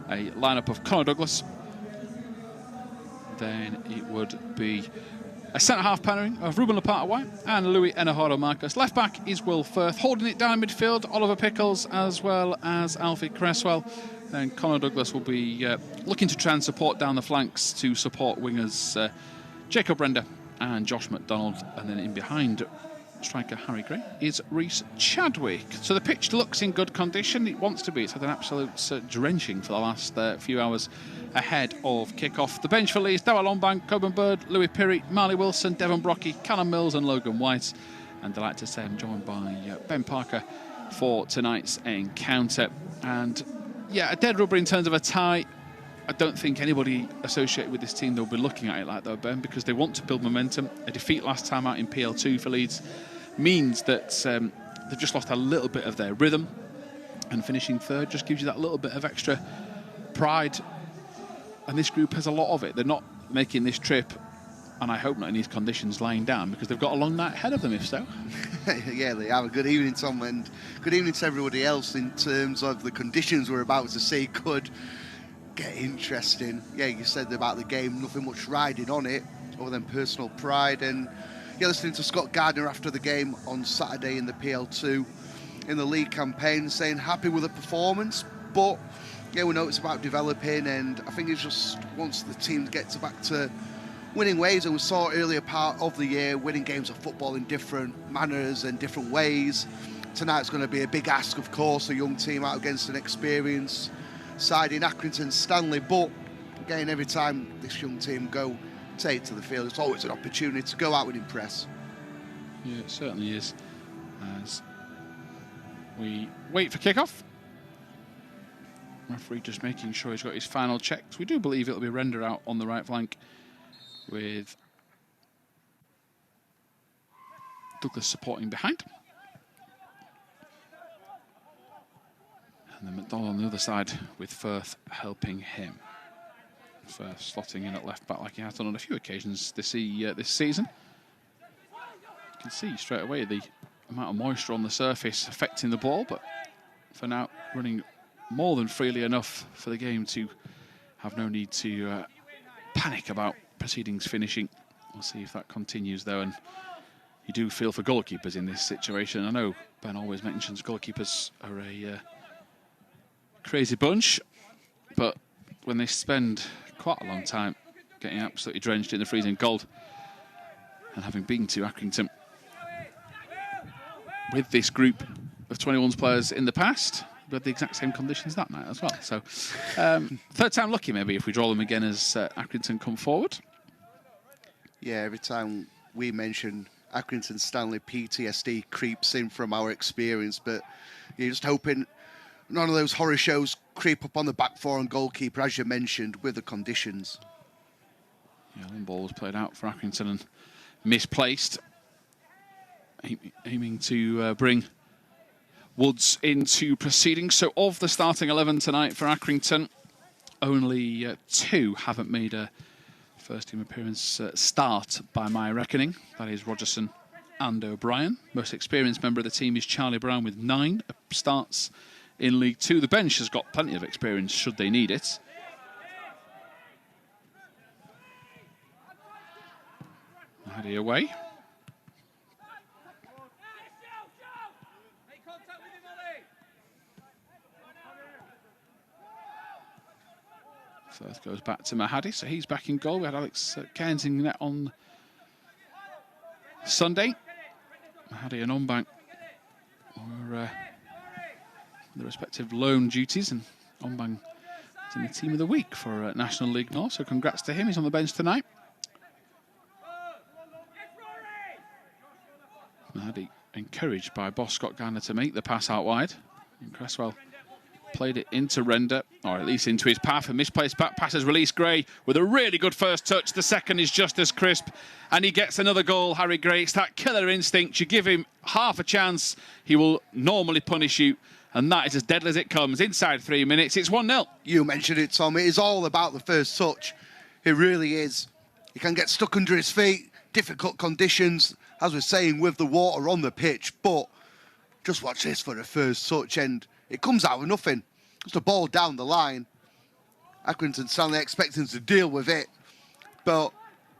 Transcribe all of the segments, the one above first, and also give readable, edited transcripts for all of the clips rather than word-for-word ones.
a lineup of Conor Douglas. Then it would be a centre-half pairing of Ruben Lopata-White and Louis Enahoro-Marcus. Left-back is Will Firth. Holding it down in midfield, Oliver Pickles as well as Alfie Cresswell. Then Conor Douglas will be looking to try and support down the flanks to support wingers Jacob Render and Josh McDonald. And then in behind striker Harry Gray is Rhys Chadwick. So the pitch looks in good condition. It wants to be. It's had an absolute drenching for the last few hours ahead of kick-off. The bench for Leeds: Darrell Ombang, Coburn Bird, Louis Pirie, Marley Wilson, Devon Brockie, Callum Mills and Logan White. And delighted to say I'm joined by Ben Parker for tonight's encounter. And yeah, a dead rubber in terms of a tie. I don't think anybody associated with this team will be looking at it like that, Ben, because they want to build momentum. A defeat last time out in PL2 for Leeds means that they've just lost a little bit of their rhythm, and finishing third just gives you that little bit of extra pride. And this group has a lot of it. They're not making this trip, and I hope not in these conditions, lying down, because they've got a long night ahead of them, if so. Yeah, they have. A good evening, Tom, and good evening to everybody else. In terms of the conditions we're about to see, could get interesting. Yeah, you said about the game, nothing much riding on it other than personal pride. And yeah, listening to Scott Gardner after the game on Saturday in the PL2 in the league campaign, saying happy with the performance, but yeah, we know it's about developing, and I think it's just once the team gets back to winning ways, and we saw earlier part of the year winning games of football in different manners and different ways. Tonight's going to be a big ask, of course, a young team out against an experienced side in Accrington Stanley, but again, every time this young team take to the field, it's always an opportunity to go out and impress. Yeah, it certainly is. As we wait for kickoff, referee just making sure he's got his final checks. We do believe it'll be Render out on the right flank, with Douglas supporting behind. And then McDonald on the other side with Firth helping him. Firth slotting in at left back like he has done on a few occasions this season. You can see straight away the amount of moisture on the surface affecting the ball, but for now running more than freely enough for the game to have no need to panic about proceedings finishing. We'll see if that continues though, and you do feel for goalkeepers in this situation. I know Ben always mentions goalkeepers are a crazy bunch, but when they spend quite a long time getting absolutely drenched in the freezing cold, and having been to Accrington with this group of 21s players in the past, we had the exact same conditions that night as well. So third time lucky maybe if we draw them again as Accrington come forward. Yeah, every time we mention Accrington Stanley, PTSD creeps in from our experience, but you're just hoping none of those horror shows creep up on the back four and goalkeeper, as you mentioned, with the conditions. Yeah, one ball was played out for Accrington and misplaced, aiming to bring Woods into proceedings. So of the starting 11 tonight for Accrington, only two haven't made a first team appearance start by my reckoning. That is Rogerson and O'Brien. Most experienced member of the team is Charlie Brown with 9 starts in League 2. The bench has got plenty of experience should they need it. Mahady away. Firth goes back to Mahady, so he's back in goal. We had Alex Cairns in net on Sunday. Mahady and Ombang were the respective loan duties, and Ombang is in the team of the week for National League North, so congrats to him. He's on the bench tonight. Mahady encouraged by boss Scott Gardner to make the pass out wide, and Cresswell played it into Render, or at least into his path. A misplaced back pass has released Gray with a really good first touch. The second is just as crisp, and he gets another goal, Harry Gray. It's that killer instinct. You give him half a chance, he will normally punish you, and that is as deadly as it comes. Inside 3 minutes, it's 1-0. You mentioned it, Tom. It is all about the first touch. It really is. He can get stuck under his feet, difficult conditions, as we're saying, with the water on the pitch, but just watch this for the first touch, and it comes out of nothing. Just a ball down the line. Accrington Stanley expecting to deal with it, but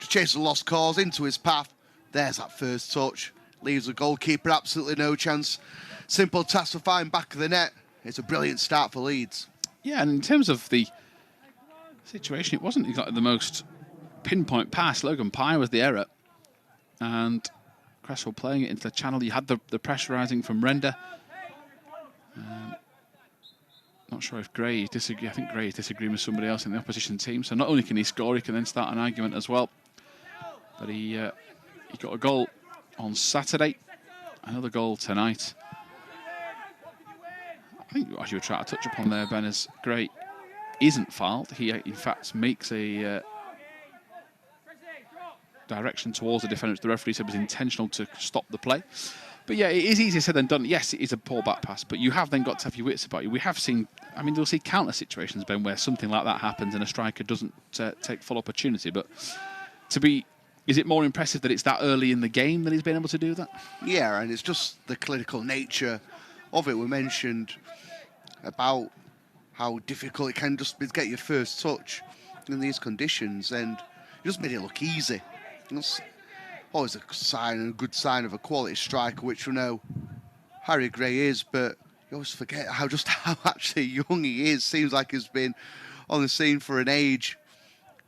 to chase the lost cause into his path. There's that first touch. Leaves the goalkeeper absolutely no chance. Simple task to find back of the net. It's a brilliant start for Leeds. Yeah, and in terms of the situation, it wasn't exactly the most pinpoint pass. Logan Pye was the error. And Cresswell playing it into the channel. You had the pressurising from Render. Not sure if Gray disagree. I think Gray is disagreeing with somebody else in the opposition team. So not only can he score, he can then start an argument as well. But he got a goal on Saturday. Another goal tonight. I think, as you were trying to touch upon there, Ben, as Gray isn't fouled. He, in fact, makes a direction towards the defender, which the referee said was intentional to stop the play. But yeah, it is easier said than done. Yes, it is a poor back pass, but you have then got to have your wits about you. We have seen, I mean, you'll see countless situations, Ben, where something like that happens and a striker doesn't take full opportunity. But is it more impressive that it's that early in the game that he's been able to do that? Yeah, and it's just the clinical nature of it. We mentioned about how difficult it can just be to get your first touch in these conditions, and it just made it look easy. It's always a sign, and a good sign of a quality striker, which we know Harry Gray is, but you always forget how actually young he is. Seems like he's been on the scene for an age,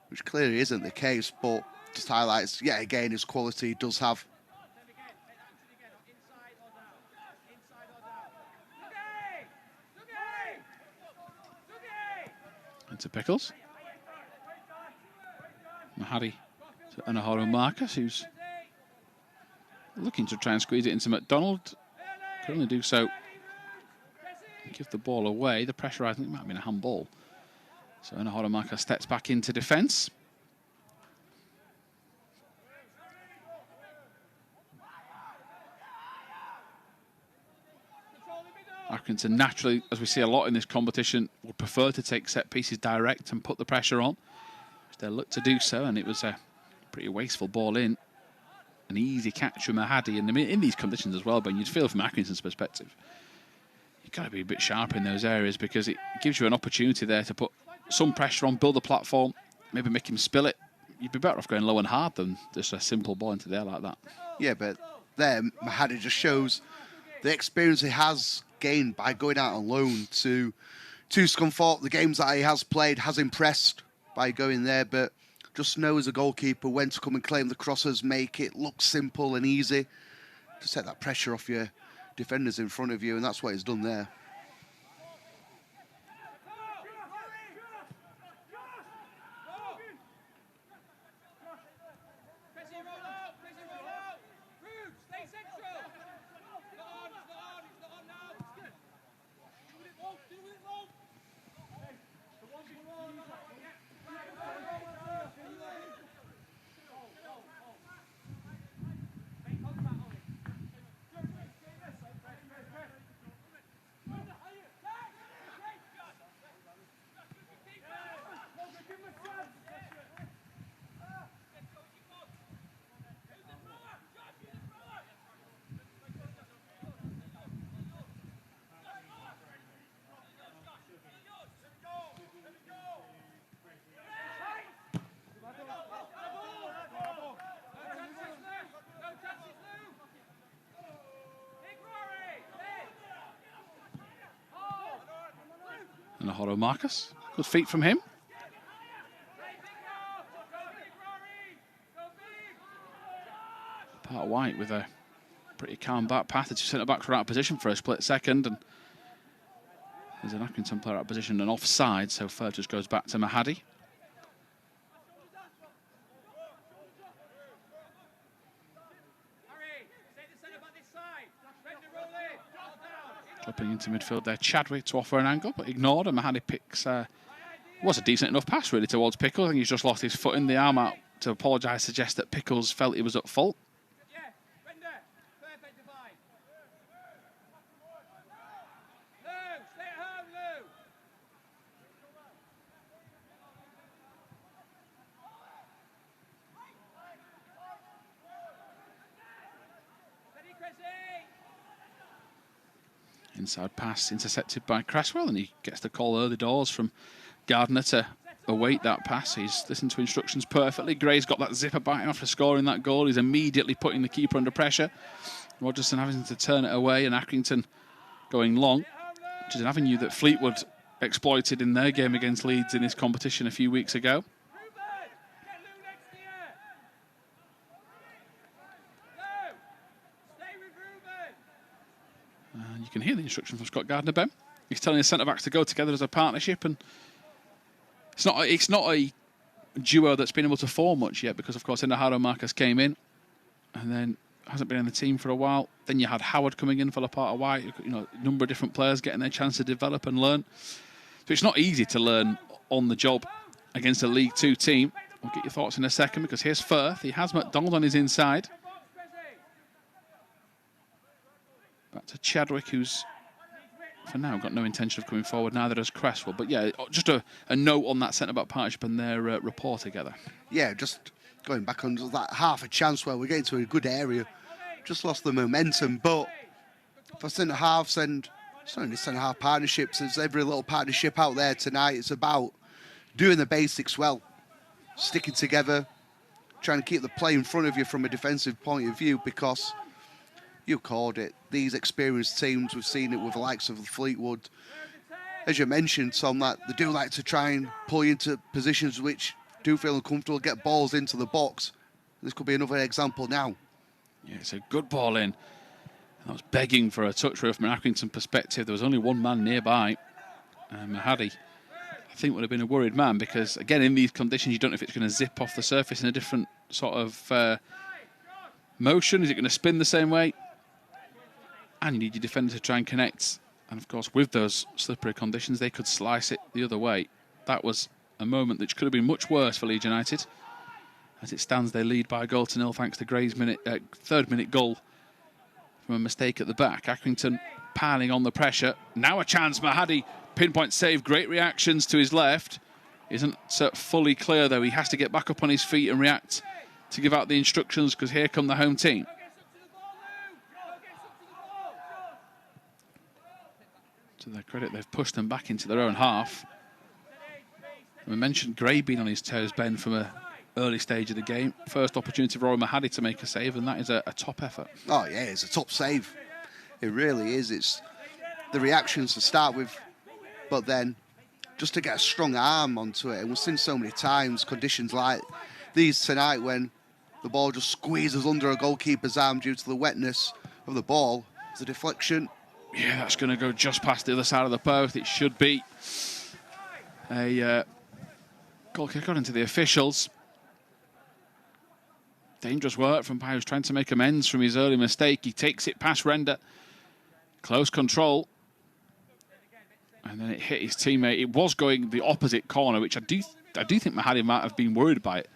which clearly isn't the case, but just highlights, yet again, his quality he does have. Into Pickles. Mahady to Enahoro-Marcus, who's looking to try and squeeze it into McDonald. Could only do so. Give the ball away. The pressure, I think, might have been a handball. So Enahoro-Marcus steps back into defence. Accrington naturally, as we see a lot in this competition, would prefer to take set pieces direct and put the pressure on. They'll look to do so, and it was a pretty wasteful ball in. An easy catch from Mahady. And in these conditions as well, but you'd feel from Accrington's perspective, you've got to be a bit sharp in those areas, because it gives you an opportunity there to put some pressure on, build a platform, maybe make him spill it. You'd be better off going low and hard than just a simple ball into there like that. Yeah, but there, Mahady just shows the experience he has gained by going out on loan to Scunthorpe. The games that he has played has impressed by going there, but just know as a goalkeeper when to come and claim the crosses, make it look simple and easy. Just take that pressure off your defenders in front of you, and that's what he's done there. Enahoro-Marcus, good feet from him. Lopata-White with a pretty calm back pass. The two centre-backs were out of position for a split second, and there's an Accrington player out of position and offside, so Firth just goes back to Mahady. Dropping into midfield there, Chadwick to offer an angle, but ignored, and Mahady picks... was a decent enough pass, really, towards Pickles. I think he's just lost his foot in the arm out to apologise, suggest that Pickles felt he was at fault. Inside pass intercepted by Cresswell, and he gets the call early doors from Gardner to await that pass. He's listened to instructions perfectly. Gray's got that zipper biting after scoring that goal. He's immediately putting the keeper under pressure. Rogerson having to turn it away, and Accrington going long, which is an avenue that Fleetwood exploited in their game against Leeds in this competition a few weeks ago. And you can hear the instruction from Scott Gardner-Ben. He's telling his centre-backs to go together as a partnership, and it's not a duo that's been able to form much yet, because of course Enahoro-Marcus came in and then hasn't been in the team for a while. Then you had Howard coming in for Lopata-White. You know, a number of different players getting their chance to develop and learn. So it's not easy to learn on the job against a League Two team. We'll get your thoughts in a second, because here's Firth. He has McDonald on his inside. Back to Chadwick, who's for now got no intention of coming forward, neither does Cresswell. But yeah, just a note on that centre-back partnership and their rapport together. Yeah, just going back on that half a chance where we're getting to a good area. Just lost the momentum, but for centre-halves and it's not only centre-half partnerships, there's every little partnership out there tonight. It's about doing the basics well, sticking together, trying to keep the play in front of you from a defensive point of view, because you called it. These experienced teams, we've seen it with the likes of Fleetwood. As you mentioned, Tom, that they do like to try and pull you into positions which do feel uncomfortable, get balls into the box. This could be another example now. Yeah, it's a good ball in. I was begging for a touch from an Accrington perspective. There was only one man nearby. Mahady, I think, would have been a worried man, because, again, in these conditions, you don't know if it's going to zip off the surface in a different sort of motion. Is it going to spin the same way? And you need your defender to try and connect. And, of course, with those slippery conditions, they could slice it the other way. That was a moment that could have been much worse for Leeds United. As it stands, they lead by a goal to nil thanks to Gray's third-minute goal from a mistake at the back. Accrington piling on the pressure. Now a chance. Mahady, pinpoint save. Great reactions to his left. Isn't fully clear, though. He has to get back up on his feet and react to give out the instructions, because here come the home team. To their credit, they've pushed them back into their own half. We mentioned Gray being on his toes, Ben, from an early stage of the game. First opportunity for Roy Mahady to make a save, and that is a top effort. Oh, yeah, it's a top save. It really is. It's the reactions to start with, but then just to get a strong arm onto it. And we've seen so many times conditions like these tonight when the ball just squeezes under a goalkeeper's arm due to the wetness of the ball. It's a deflection. Yeah, that's going to go just past the other side of the post. It should be a goal kick according to the officials. Dangerous work from Pirie, who's trying to make amends from his early mistake. He takes it past Render. Close control. And then it hit his teammate. It was going the opposite corner, which I do think Mahady might have been worried by it.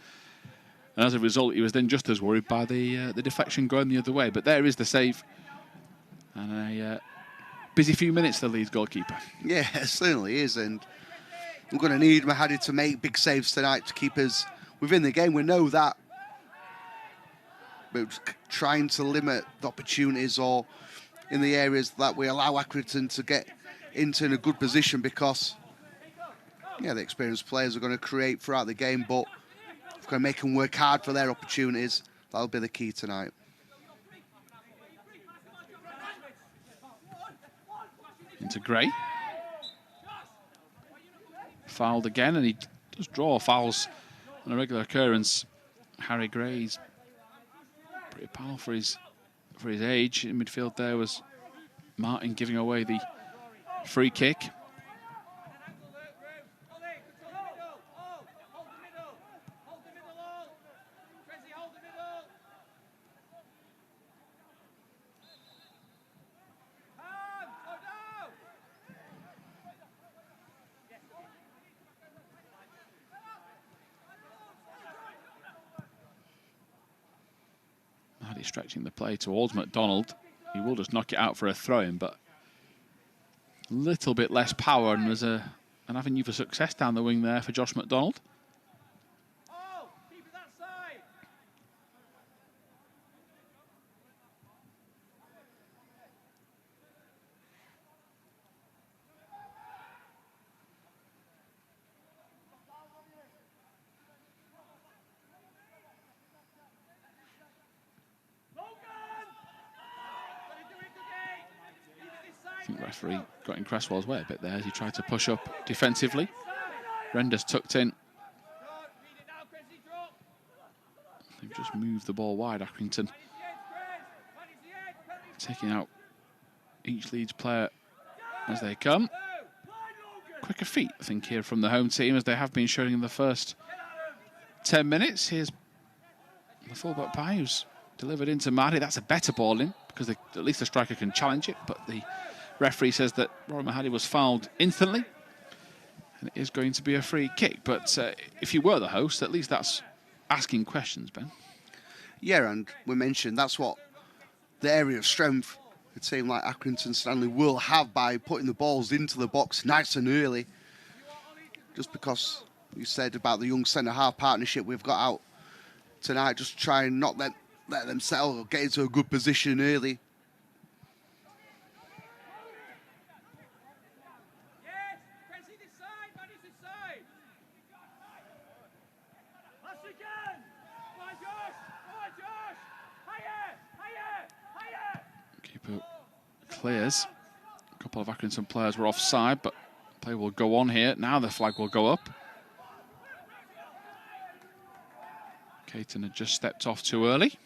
And as a result, he was then just as worried by the deflection going the other way. But there is the save. And a busy few minutes for the Leeds goalkeeper. Yeah, it certainly is. And we're going to need Mahady to make big saves tonight to keep us within the game. We know that. But trying to limit the opportunities or in the areas that we allow Accrington to get into in a good position, because yeah, the experienced players are going to create throughout the game, but we're going to make them work hard for their opportunities. That'll be the key tonight. Into Gray. Fouled again, and he does draw fouls on a regular occurrence. Harry Gray's pretty powerful for his age. In midfield there was Martin giving away the free kick. Mahady stretching the play towards McDonald. He will just knock it out for a throw-in, but a little bit less power, and there's an avenue for success down the wing there for Josh McDonald. Referee got in Cresswell's way a bit there as he tried to push up defensively. Render's tucked in. They've just moved the ball wide, Accrington. Taking out each Leeds player as they come. Quicker feet, I think, here from the home team, as they have been showing in the first 10 minutes. Here's the fullback Pirie, who's delivered into Mahady. That's a better ball in, because at least the striker can challenge it. But the referee says that Mahady was fouled instantly, and it is going to be a free kick. But if you were the host, at least that's asking questions, Ben. Yeah, and we mentioned that's what the area of strength a team like Accrington Stanley will have by putting the balls into the box nice and early. Just because you said about the young centre-half partnership we've got out tonight, just try and not let them settle or get into a good position early. Keeper clears. A couple of Accrington players were offside, but play will go on here. Now the flag will go up. Caton had just stepped off too early.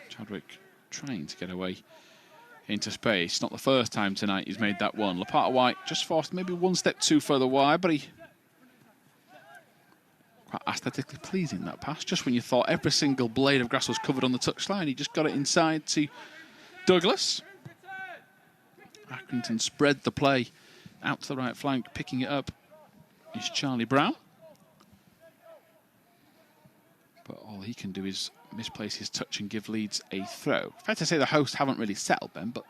Chadwick trying to get away into space. Not the first time tonight he's made that one. Lopata-White just forced maybe one step too further wide, but he quite aesthetically pleasing, that pass. Just when you thought every single blade of grass was covered on the touchline, he just got it inside to Douglas. Accrington spread the play out to the right flank. Picking it up is Charlie Brown. But all he can do is misplace his touch and give Leeds a throw. Fair to say the hosts haven't really settled, Ben, but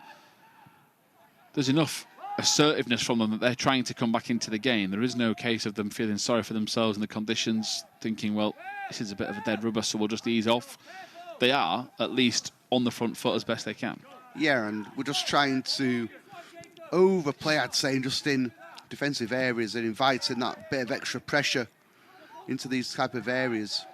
there's enough assertiveness from them that they're trying to come back into the game. There is no case of them feeling sorry for themselves in the conditions, thinking, well, this is a bit of a dead rubber, so we'll just ease off. They are, at least, on the front foot as best they can. Yeah, and we're just trying to overplay, I'd say, just in defensive areas and inviting that bit of extra pressure into these type of areas.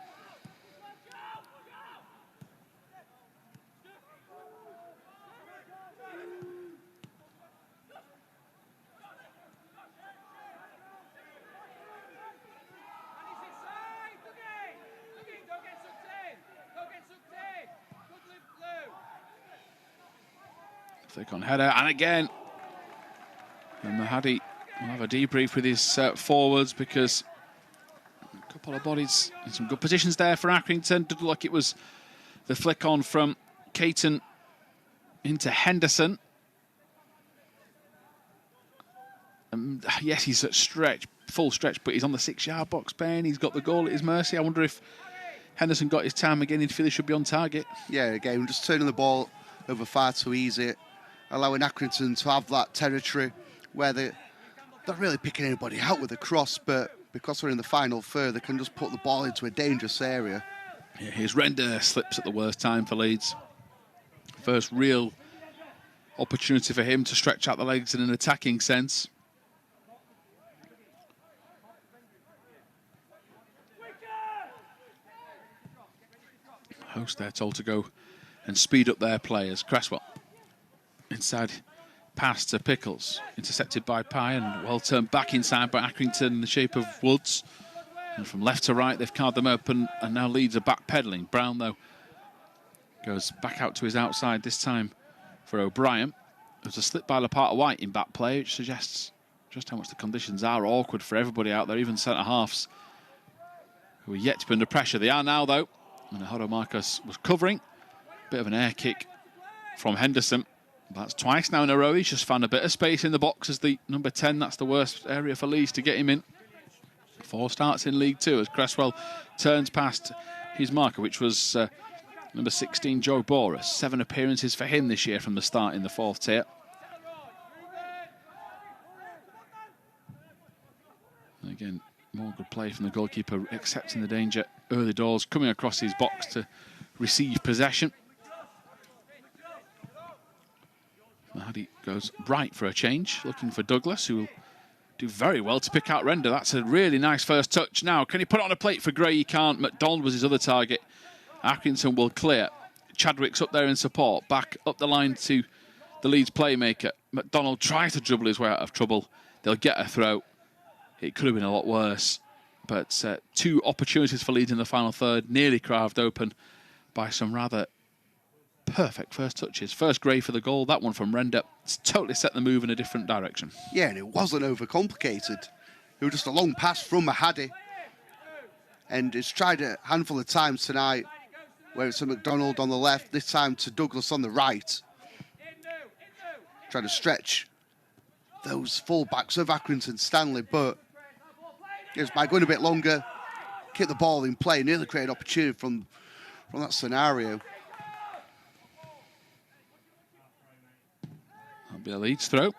Thick on header, and again, and Mahady will have a debrief with his forwards, because a couple of bodies in some good positions there for Accrington. Did look like it was the flick on from Caton into Henderson. Yes, he's at stretch, full stretch, but he's on the 6-yard box, Ben. He's got the goal at his mercy. I wonder if Henderson got his time again. He'd feel he should be on target. Yeah, again, just turning the ball over far too easy, allowing Accrington to have that territory where they're not really picking anybody out with a cross, but because we're in the final third, they can just put the ball into a dangerous area. Yeah, his Render slips at the worst time for Leeds. First real opportunity for him to stretch out the legs in an attacking sense. Host, they're told to go and speed up their players. Cresswell inside pass to Pickles, intercepted by Pirie, and well turned back inside by Accrington in the shape of Woods. And from left to right, they've carved them open, and now Leeds are backpedaling. Brown, though, goes back out to his outside, this time for O'Brien. There's a slip by Lopata-White in back play, which suggests just how much the conditions are awkward for everybody out there, even centre-halves who are yet to be under pressure. They are now, though. Enahoro-Marcus was covering. Bit of an air kick from Henderson. That's twice now in a row. He's just found a bit of space in the box as the number 10. That's the worst area for Leeds to get him in. 4 starts in League Two as Cresswell turns past his marker, which was number 16, Joe Bauress. 7 appearances for him this year from the start in the 4th tier. And again, more good play from the goalkeeper, accepting the danger early doors, coming across his box to receive possession. goes Wright for a change, looking for Douglas, who will do very well to pick out Render. That's a really nice first touch. Now, can he put it on a plate for Gray? He can't. McDonald was his other target. Accrington will clear. Chadwick's up there in support. Back up the line to the Leeds playmaker. McDonald tries to dribble his way out of trouble. They'll get a throw. It could have been a lot worse. But 2 opportunities for Leeds in the final third, nearly carved open by some rather perfect first touches. First Gray for the goal, that one from Render. It's totally set the move in a different direction. Yeah, and it wasn't overcomplicated. It was just a long pass from Mahady. And it's tried a handful of times tonight, where it's to McDonald on the left, this time to Douglas on the right. Trying to stretch those full-backs of Accrington Stanley, but just by going a bit longer, keep the ball in play, nearly create an opportunity from that scenario. That'll be a Leeds throw.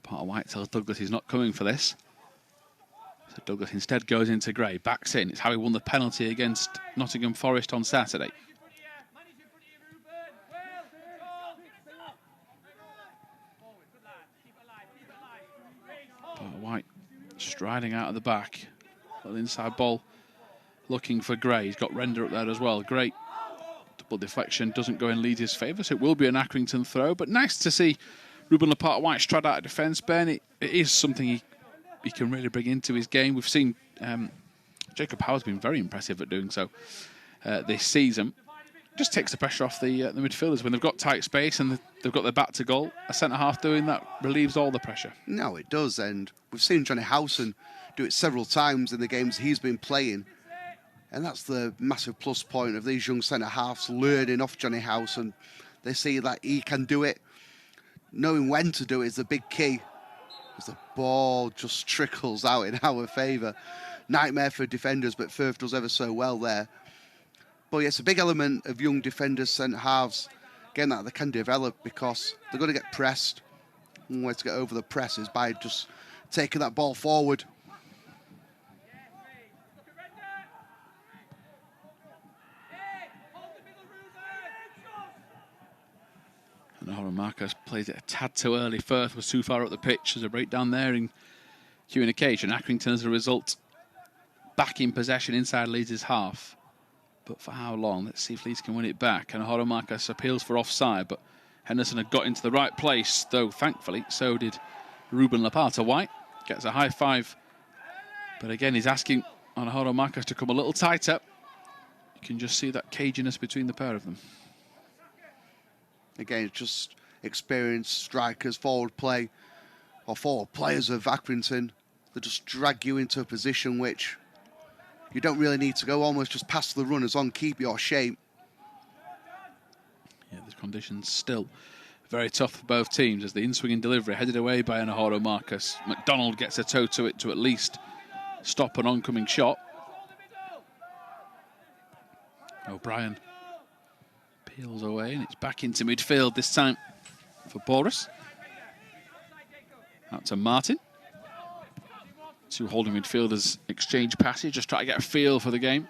Lopata-White tells Douglas he's not coming for this. So Douglas instead goes into Gray, backs in. It's how he won the penalty against Nottingham Forest on Saturday. Lopata-White striding out of the back. Little inside ball looking for Gray. He's got Render up there as well. Great double deflection, doesn't go in Leeds' favour, so it will be an Accrington throw. But nice to see Ruben Lopata-White stride out of defence. Ben, it is something he can really bring into his game. We've seen Jacob Howard's been very impressive at doing so this season. Just takes the pressure off the midfielders when they've got tight space and they've got their back to goal. A centre-half doing that relieves all the pressure. No, it does, and we've seen Johnny Howson do it several times in the games he's been playing. And that's the massive plus point of these young centre-halves learning off Johnny Howson. They see that he can do it. Knowing when to do it is the big key. As the ball just trickles out in our favour. Nightmare for defenders, but Firth does ever so well there. But yeah, it's a big element of young defenders, centre-halves, again, that they can develop because they're going to get pressed. One way to get over the press is by just taking that ball forward. Enahoro-Marcus plays it a tad too early. Firth was too far up the pitch. There's a breakdown there in communication. Accrington, as a result, back in possession inside Leeds' half. But for how long? Let's see if Leeds can win it back. Enahoro-Marcus appeals for offside, but Henderson had got into the right place, though thankfully so did Ruben Lopata-White. Gets a high five. But again, he's asking Enahoro-Marcus to come a little tighter. You can just see that caginess between the pair of them. Again, it's just experienced strikers, forward play, or forward players of Accrington that just drag you into a position which you don't really need to go, almost just pass the runners on, keep your shape. Yeah, the conditions still very tough for both teams as the in-swinging delivery headed away by Enahoro-Marcus. McDonald gets a toe to it to at least stop an oncoming shot. O'Brien peels away and it's back into midfield this time for Bauress. Out to Martin. Two holding midfielders exchange passes, just try to get a feel for the game.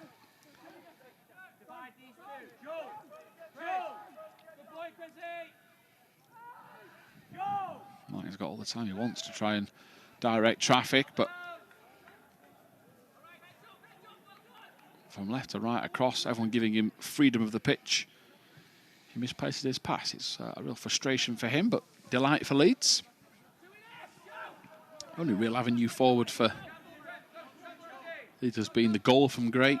Well, he's got all the time he wants to try and direct traffic, but from left to right across, everyone giving him freedom of the pitch. He misplaces his pass. It's a real frustration for him, but delight for Leeds. Only real avenue forward for Leeds has been the goal from Gray.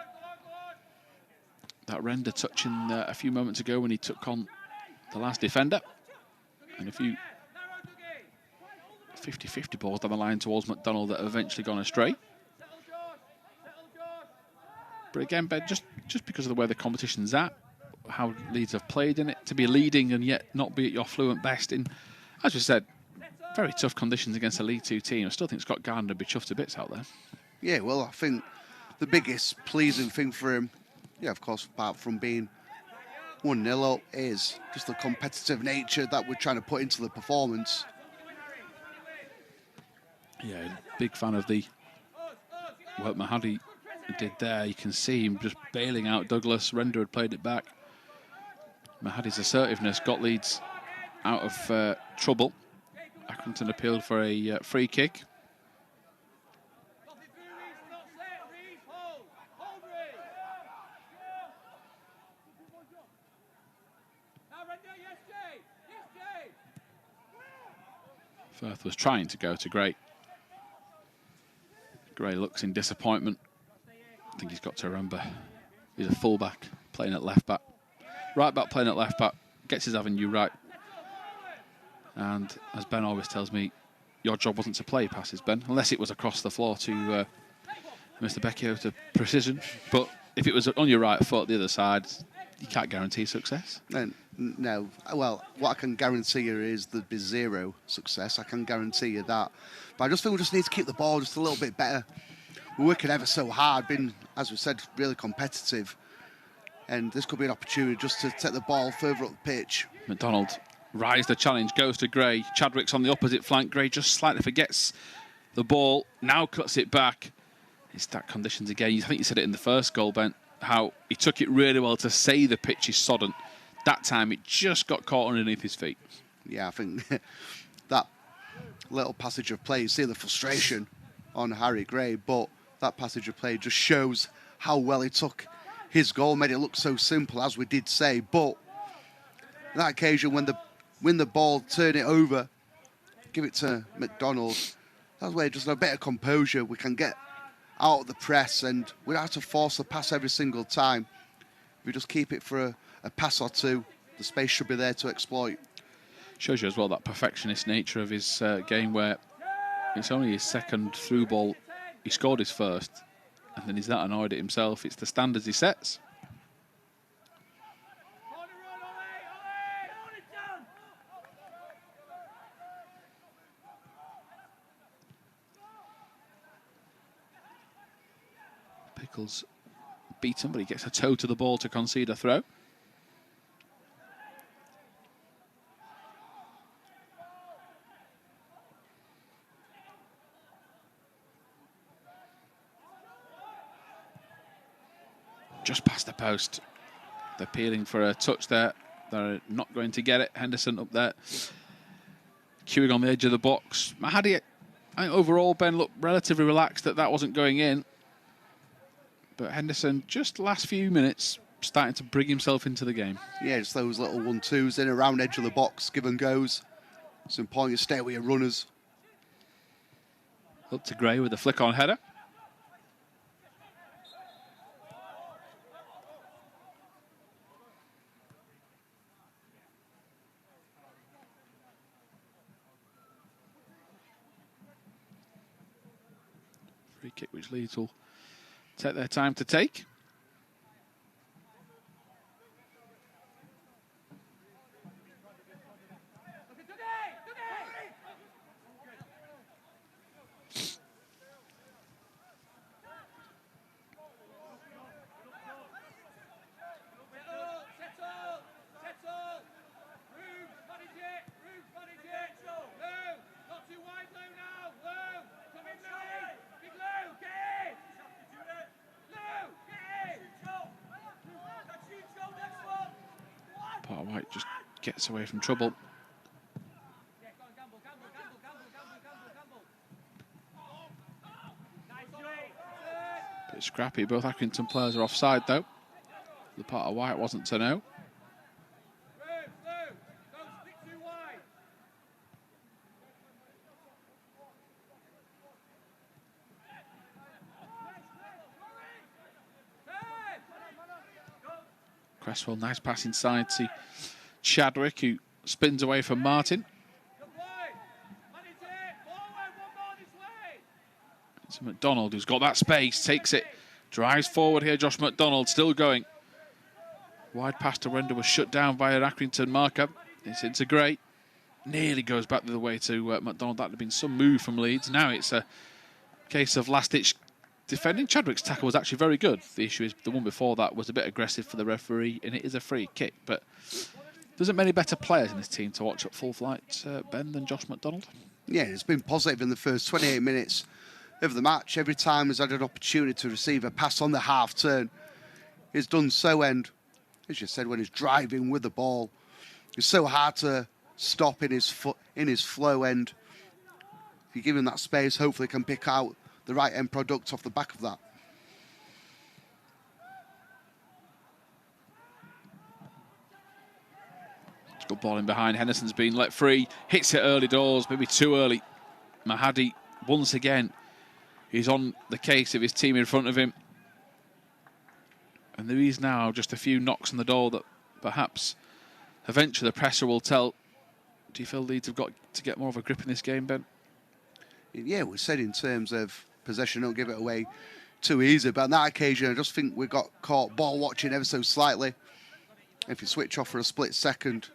That Render touching a few moments ago when he took on the last defender. And a few 50-50 balls down the line towards McDonald that have eventually gone astray. But again, Ben, just because of the way the competition's at, how Leeds have played in it, to be leading and yet not be at your fluent best in, as we said, very tough conditions against a League Two team. I still think Scott Gardner would be chuffed to bits out there. Yeah, well, I think the biggest pleasing thing for him, yeah, of course, apart from being 1-0 up is just the competitive nature that we're trying to put into the performance. Yeah, big fan of the work Mahady did there. You can see him just bailing out Douglas. Render had played it back. Mahady's assertiveness got Leeds out of trouble. Accrington appealed for a free kick. Firth was trying to go to Gray. Gray looks in disappointment. I think he's got to remember he's a full-back playing at left-back. Right-back playing at left-back, gets his avenue right. And as Ben always tells me, your job wasn't to play passes, Ben, unless it was across the floor to Mr. Becchio to precision. But if it was on your right foot, the other side, you can't guarantee success. No. Well, what I can guarantee you is there'd be zero success. I can guarantee you that. But I just think we just need to keep the ball just a little bit better. We're working ever so hard, been, as we said, really competitive. And this could be an opportunity just to take the ball further up the pitch. McDonald rise the challenge, goes to Gray. Chadwick's on the opposite flank. Gray just slightly forgets the ball, now cuts it back. It's that conditions again. I think you said it in the first goal, Ben, how he took it really well to say the pitch is sodden. That time it just got caught underneath his feet. Yeah, I think that little passage of play, you see the frustration on Harry Gray, but that passage of play just shows how well he took his goal, made it look so simple, as we did say. But that occasion, when win the ball, turn it over, give it to McDonald, that's where just a bit of composure we can get out of the press, and we don't have to force the pass every single time. If we just keep it for a pass or two, the space should be there to exploit. Shows you as well that perfectionist nature of his game, where it's only his second through ball. He scored his first, and then he's that annoyed at himself. It's the standards he sets. Pickles beaten, but he gets a toe to the ball to concede a throw. Just past the post. They're peeling for a touch there. They're not going to get it. Henderson up there, queuing on the edge of the box. Mahady, I think overall, Ben looked relatively relaxed that wasn't going in. But Henderson, just last few minutes, starting to bring himself into the game. Yeah, just those little 1-2s in around edge of the box, give and goes. It's important you stay with your runners. Up to Gray with a flick on header. Free kick which Leeds will take their time to take. White just gets away from trouble. Bit scrappy. Both Accrington players are offside though. Lopata-White wasn't to know. Cresswell, nice pass inside to Chadwick, who spins away from Martin. It's McDonald who's got that space, takes it, drives forward here. Josh McDonald still going. Wide pass to Render was shut down by an Accrington marker. It's into Gray. Nearly goes back the other way to McDonald. That would have been some move from Leeds. Now it's a case of last-ditch defending. Chadwick's tackle was actually very good. The issue is the one before that was a bit aggressive for the referee, and it is a free kick. But there isn't many better players in this team to watch at full flight, Ben, than Josh McDonald. Yeah, it's been positive in the first 28 minutes of the match. Every time he's had an opportunity to receive a pass on the half turn, he's done so. And as you said, when he's driving with the ball, it's so hard to stop in his flow. And if you give him that space, hopefully he can pick out the right end product off the back of that. Good ball in behind. Henderson's been let free. Hits it early doors, maybe too early. Mahady, once again, he's on the case of his team in front of him. And there is now just a few knocks on the door that perhaps eventually the pressure will tell. Do you feel Leeds have got to get more of a grip in this game, Ben? Yeah, we said in terms of possession, don't give it away too easy. But on that occasion, I just think we got caught ball watching ever so slightly. If you switch off for a split second,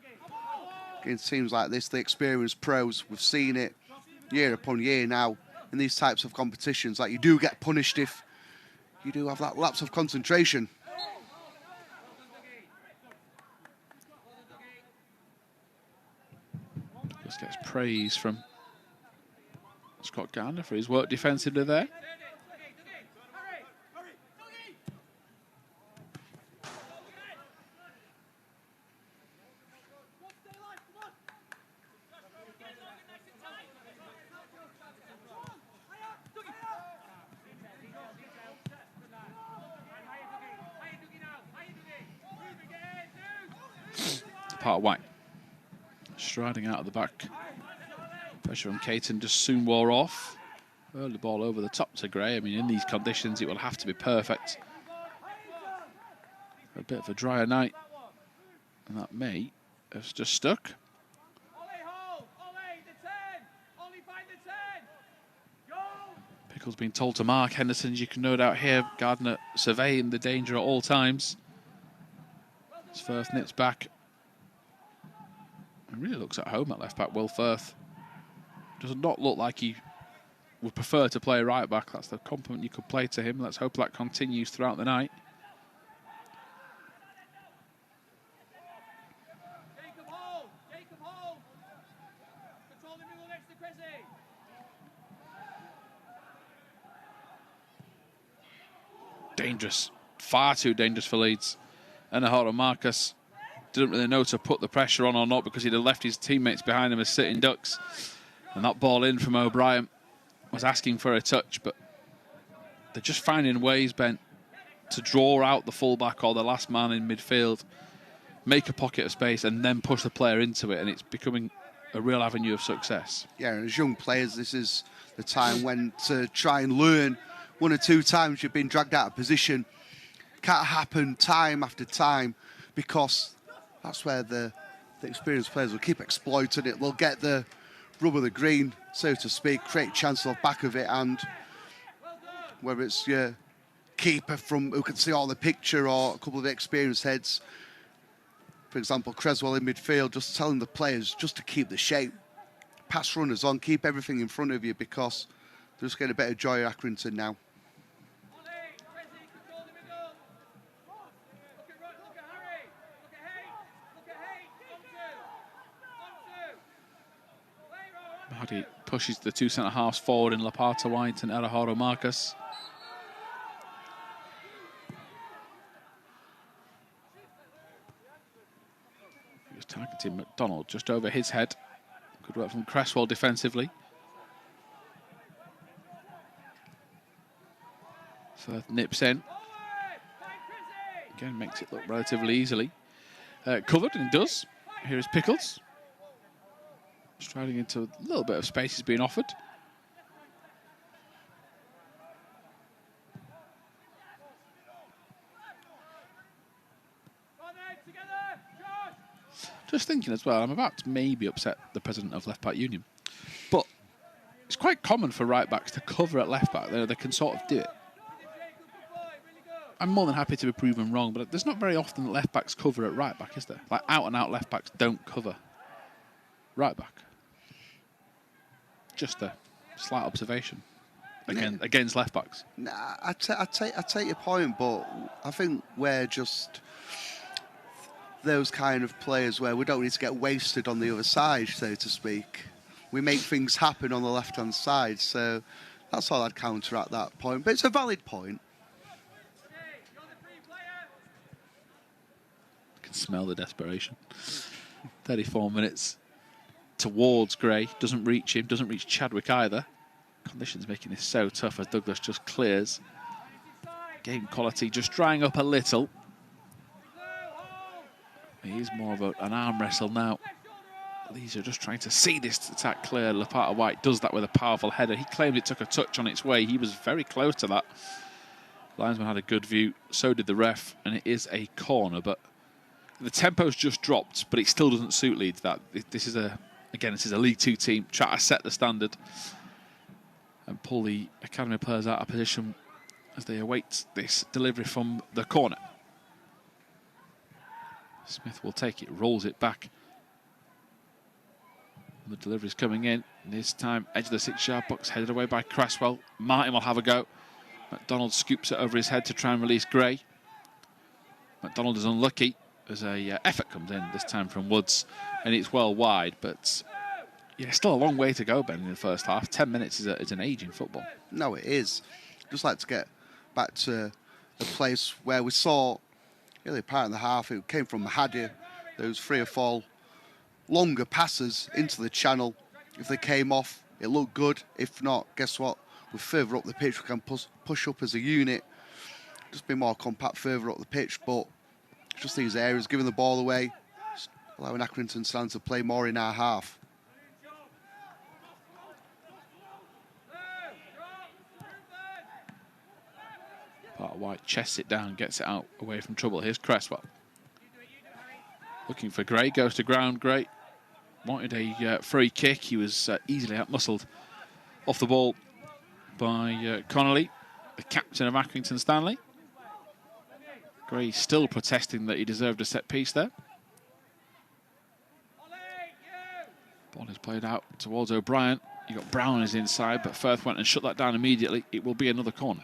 in teams like this, the experienced pros, we've seen it year upon year now in these types of competitions. Like, you do get punished if you do have that lapse of concentration. Just gets praise from Scott Garner for his work defensively there. Lopata-White striding out of the back. Pressure on Caton just soon wore off. Early ball over the top to Gray. I mean, in these conditions, it will have to be perfect. A bit of a drier night, and that may have just stuck. Pickles being told to mark Henderson. You can no doubt hear Gardner surveying the danger at all times. As Firth nips back. It really looks at home at left back, Will Firth. Does not look like he would prefer to play right back. That's the compliment you could play to him. Let's hope that continues throughout the night. Dangerous. Far too dangerous for Leeds. Enahoro-Marcus didn't really know to put the pressure on or not, because he'd have left his teammates behind him as sitting ducks. And that ball in from O'Brien was asking for a touch, but they're just finding ways, Ben, to draw out the fullback or the last man in midfield, make a pocket of space, and then push the player into it, and it's becoming a real avenue of success. Yeah, and as young players, this is the time when to try and learn. One or two times you've been dragged out of position. Can't happen time after time, because that's where the experienced players will keep exploiting it. They'll get the rub of the green, so to speak, create chance off back of it, and whether it's your keeper from who can see all the picture or a couple of experienced heads, for example, Cresswell in midfield, just telling the players just to keep the shape, pass runners on, keep everything in front of you, because they're just getting a bit of joy at Accrington now. Mahady pushes the two centre-halves forward in Lopata-White and Enahoro-Marcus. He was targeting McDonald just over his head. Good work from Cresswell defensively. Firth nips in. Again, makes it look relatively easily covered, and it does. Here is Pickles. Striding into a little bit of space is being offered. Just thinking as well, I'm about to maybe upset the president of Left Back Union, but it's quite common for right backs to cover at left back. They can sort of do it. I'm more than happy to be proven wrong, but there's not very often that left backs cover at right back, is there? Like, out and out left backs don't cover right back. Just a slight observation. against left backs. Nah, I take your point, but I think we're just those kind of players where we don't need to get wasted on the other side, so to speak. We make things happen on the left-hand side, so that's all I'd counteract that point. But it's a valid point. I can smell the desperation. 34 minutes towards Gray. Doesn't reach him, doesn't reach Chadwick either. Conditions making this so tough as Douglas just clears. Game quality just drying up a little. It is more of an arm wrestle now. Leeds are just trying to see this attack clear. Lopata-White does that with a powerful header. He claimed it took a touch on its way. He was very close to that. Linesman had a good view. So did the ref. And it is a corner. But the tempo's just dropped. But it still doesn't suit Leeds. This is a League Two team trying to set the standard and pull the academy players out of position as they await this delivery from the corner. Smith will take it, rolls it back. The delivery's coming in. This time, edge of the 6-yard box, headed away by Cresswell. Martin will have a go. McDonald scoops it over his head to try and release Gray. McDonald is unlucky as a effort comes in, this time from Woods, and it's well wide. But yeah, still a long way to go, Ben, in the first half. 10 minutes is an age in football. No, it is. Just like to get back to a place where we saw really part of the half. It came from Mahady. Those 3 or 4 longer passes into the channel. If they came off, it looked good. If not, guess what? We're further up the pitch. We can push up as a unit. Just be more compact further up the pitch. But just these areas, giving the ball away, allowing Accrington Stanley to play more in our half. White chests it down, gets it out away from trouble. Here's Cresswell. Looking for Gray, goes to ground. Gray wanted a free kick. He was easily outmuscled off the ball by Conneely, the captain of Accrington Stanley. Gray still protesting that he deserved a set piece there. Ball is played out towards O'Brien. You got Brown on his inside, but Firth went and shut that down immediately. It will be another corner.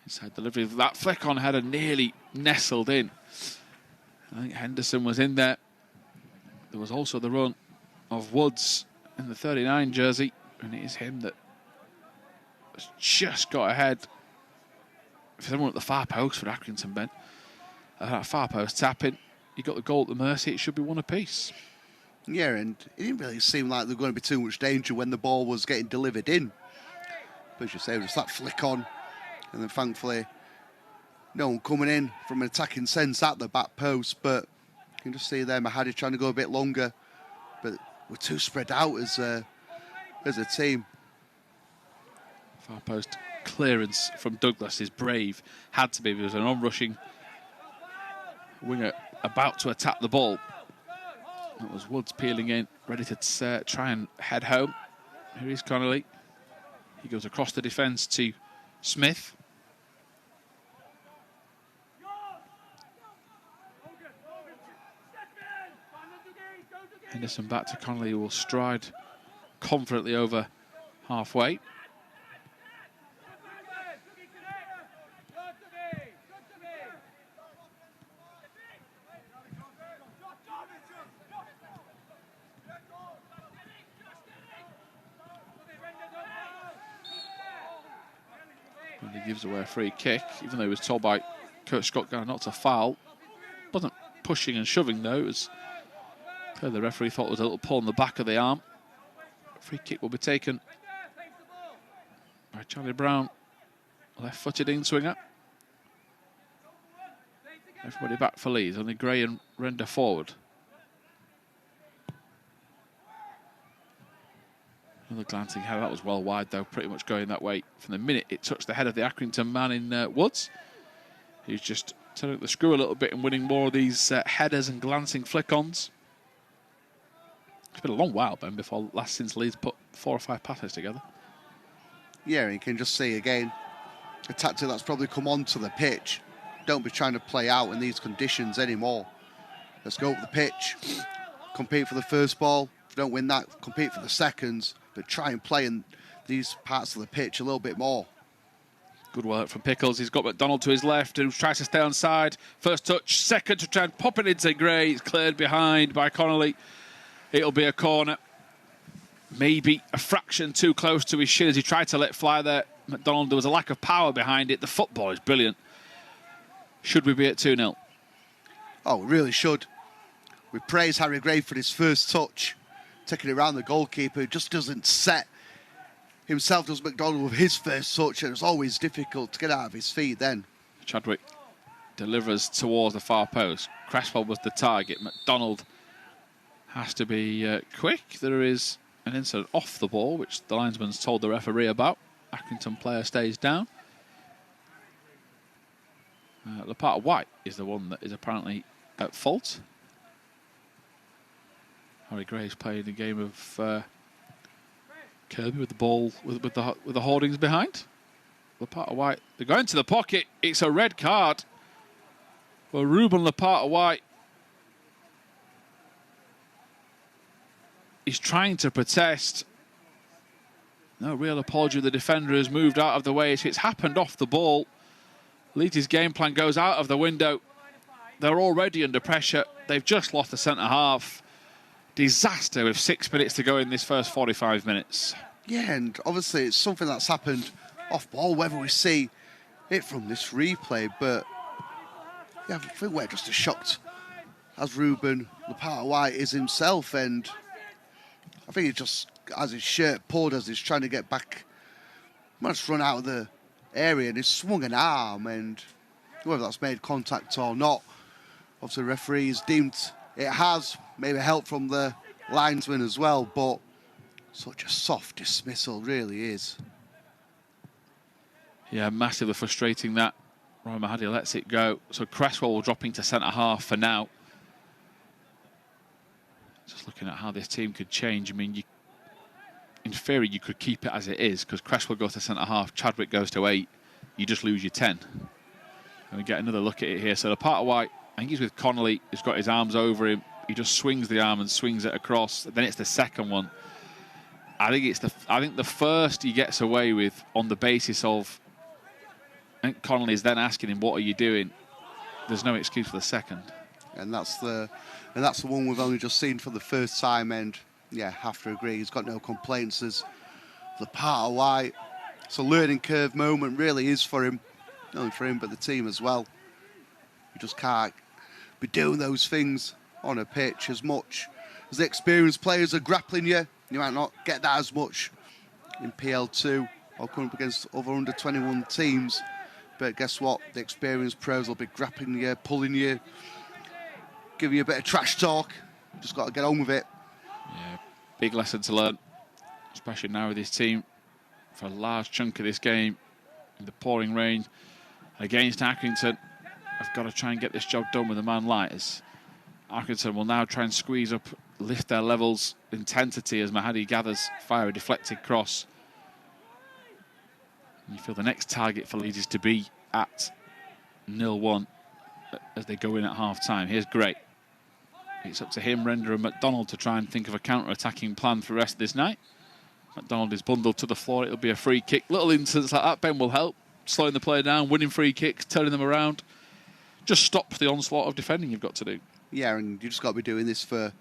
Inside delivery, that flick on header nearly nestled in. I think Henderson was in there. There was also the run of Woods in the 39 jersey, and it is him that has just got ahead. If someone at the far post for Accrington, Ben, that far post tapping, you got the goal at the mercy. It should be one apiece. Yeah, and it didn't really seem like there was going to be too much danger when the ball was getting delivered in. But as you say, just that flick on. And then thankfully, no one coming in from an attacking sense at the back post. But you can just see there Mahady trying to go a bit longer. But we're too spread out as a team. Far post clearance from Douglas is brave. Had to be. There was an onrushing winger about to attack the ball. That was Woods peeling in, ready to try and head home. Here is Conneely. He goes across the defence to Smith. Henderson back to Conneely, who will stride confidently over halfway. And he gives away a free kick, even though he was told by Coach Scott Garner not to foul. Wasn't pushing and shoving though. It was the referee thought it was a little pull on the back of the arm. Free kick will be taken by Charlie Brown, left-footed in-swinger. Everybody back for Leeds, only Gray and Render forward. Another glancing header, that was well wide though, pretty much going that way from the minute it touched the head of the Accrington man in Woods. He's just turning the screw a little bit and winning more of these headers and glancing flick-ons. It's been a long while, Ben, since Leeds put 4 or 5 passes together. Yeah, and you can just see again a tactic that's probably come onto the pitch. Don't be trying to play out in these conditions anymore. Let's go up the pitch, compete for the first ball. If you don't win that, compete for the seconds, but try and play in these parts of the pitch a little bit more. Good work from Pickles. He's got McDonald to his left, who tries to stay on side. First touch, second to try and pop it into Gray. It's cleared behind by Conneely. It'll be a corner. Maybe a fraction too close to his shin as he tried to let fly there. McDonald, there was a lack of power behind it. The football is brilliant. Should we be at 2-0? Oh, we really should. We praise Harry Gray for his first touch, taking it around the goalkeeper, who just doesn't set himself, does McDonald, with his first touch, and it's always difficult to get out of his feet then. Chadwick delivers towards the far post. Cresswell was the target. McDonald has to be quick. There is an incident off the ball, which the linesman's told the referee about. Accrington player stays down. Lopata-White is the one that is apparently at fault. Harry Gray's playing a game of Kirby with the ball, with the hoardings behind. Lopata-White, they're going to the pocket. It's a red card for Ruben Lopata-White. He's trying to protest. No real apology. The defender has moved out of the way. It's happened off the ball. Leeds' game plan goes out of the window. They're already under pressure. They've just lost the centre-half. Disaster with 6 minutes to go in this first 45 minutes. Yeah, and obviously it's something that's happened off ball, whether we see it from this replay, but yeah, I think we're just as shocked as Ruben Lopata-White is himself, and I think he just has his shirt pulled as he's trying to get back. He must run out of the area and he's swung an arm, and whether that's made contact or not, obviously the referee has deemed it has. Maybe help from the linesman as well, but such a soft dismissal really is. Yeah, massively frustrating that. Ryan Mahady lets it go. So Cresswell will drop into centre-half for now. Just looking at how this team could change. I mean, in theory, you could keep it as it is, because Cresswell goes to centre-half, Chadwick goes to 8. You just lose your 10. And we get another look at it here. So the part of White, I think he's with Conneely. He's got his arms over him. He just swings the arm and swings it across. Then it's the second one. I think the first he gets away with on the basis of, I think Conneely's then asking him, "What are you doing?" There's no excuse for the second. And that's the one we've only just seen for the first time. And yeah, have to agree, he's got no complaints. As the part of White, it's a learning curve moment, really is for him, not only for him but the team as well. You just can't be doing those things on a pitch as much as the experienced players are grappling you. You might not get that as much in PL2 or coming up against other under-21 teams. But guess what? The experienced pros will be grappling you, pulling you, giving you a bit of trash talk. Just got to get on with it. Yeah, big lesson to learn, especially now with this team for a large chunk of this game in the pouring rain against Accrington. I've got to try and get this job done with a man light. As Accrington will now try and squeeze up, lift their levels, intensity as Mahady gathers, fire a deflected cross. And you feel the next target for Leeds is to be at 0-1 as they go in at half-time. Here's Gray. It's up to him, Render and McDonald to try and think of a counter-attacking plan for the rest of this night. McDonald is bundled to the floor. It'll be a free kick. Little incidents like that, Ben, will help. Slowing the player down, winning free kicks, turning them around. Just stop the onslaught of defending you've got to do. Yeah, and you just got to be doing this for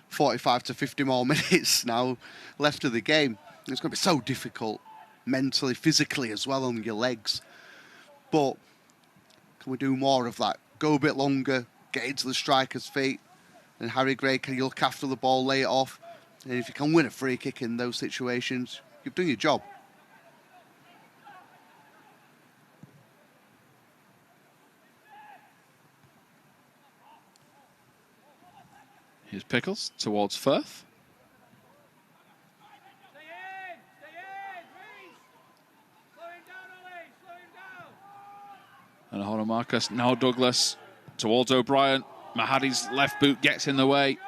45 to 50 more minutes now left of the game. It's going to be so difficult mentally, physically as well on your legs. But can we do more of that? Go a bit longer, get into the striker's feet, and Harry Gray can look after the ball, lay it off. And if you can win a free kick in those situations, you've done your job. Here's Pickles towards Firth. Enahoro-Marcus, now Douglas towards O'Brien. Mahady's left boot gets in the way.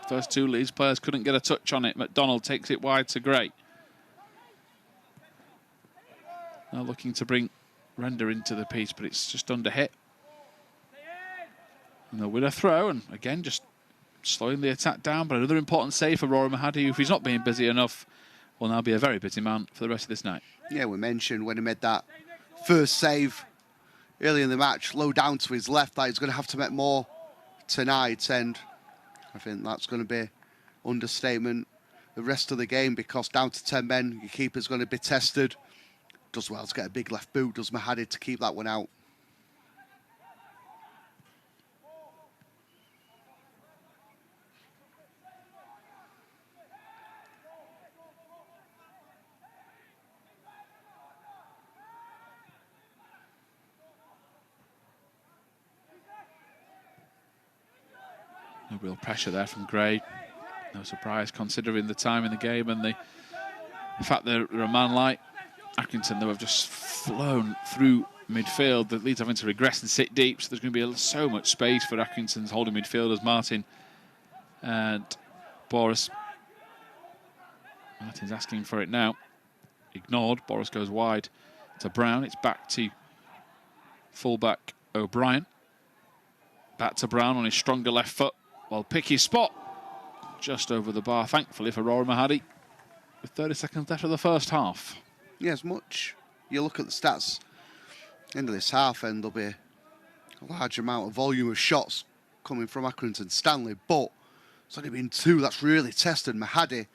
First two Leeds players couldn't get a touch on it. McDonald takes it wide to Gray. Now looking to bring Render into the piece, but it's just under hit. And they'll win a throw, and again just slowing the attack down. But another important save for Rory Mahady, who, if he's not being busy enough, will now be a very busy man for the rest of this night. Yeah, we mentioned when he made that first save early in the match, low down to his left, that he's going to have to make more tonight, and I think that's going to be understatement the rest of the game, because down to 10 men, your keeper's going to be tested. Does well to get a big left boot, does Mahady to keep that one out. No real pressure there from Gray. No surprise considering the time in the game and the fact that they're a man like Accrington, though, have just flown through midfield. The Leeds having to regress and sit deep, so there's going to be so much space for Accrington's holding midfielders, Martin and Bauress. Martin's asking for it now. Ignored. Bauress goes wide to Brown. It's back to fullback O'Brien. Back to Brown on his stronger left foot. Well, pick his spot just over the bar, thankfully for Rory Mahady, with 30 seconds left of the first half. Yeah, as much. You look at the stats, end of this half, and there'll be a large amount of volume of shots coming from Accrington Stanley, but it's only been two that's really tested Mahady.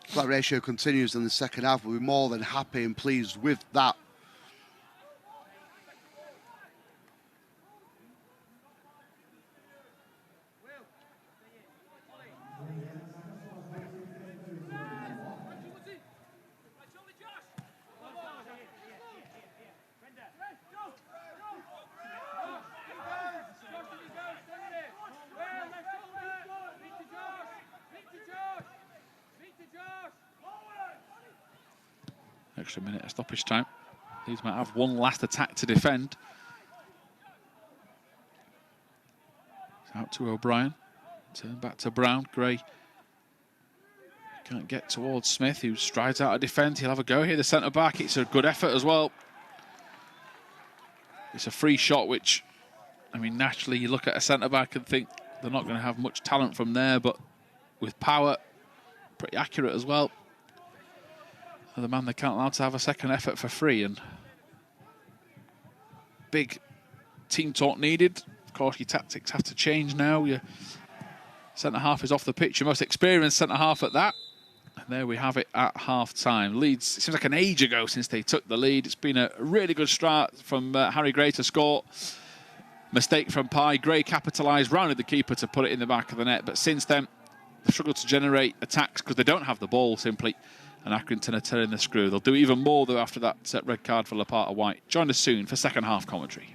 If that ratio continues in the second half, we'll be more than happy and pleased with that. Extra minute of stoppage time. These might have one last attack to defend. It's out to O'Brien. Turn back to Brown. Gray can't get towards Smith, who strides out of defence. He'll have a go here, the centre-back. It's a good effort as well. It's a free shot, which, I mean, naturally you look at a centre-back and think they're not going to have much talent from there, but with power, pretty accurate as well. The man they can't allow to have a second effort for free, and big team talk needed. Of course, your tactics have to change now. Your centre-half is off the pitch, your most experienced centre-half at that. And there we have it at half-time. Leeds, it seems like an age ago since they took the lead. It's been a really good start from Harry Gray to score. Mistake from Pirie. Gray capitalised, rounded the keeper to put it in the back of the net. But since then, they've struggled to generate attacks because they don't have the ball, simply. And Accrington are turning the screw. They'll do even more, though, after that red card for Lopata-White. Join us soon for second half commentary.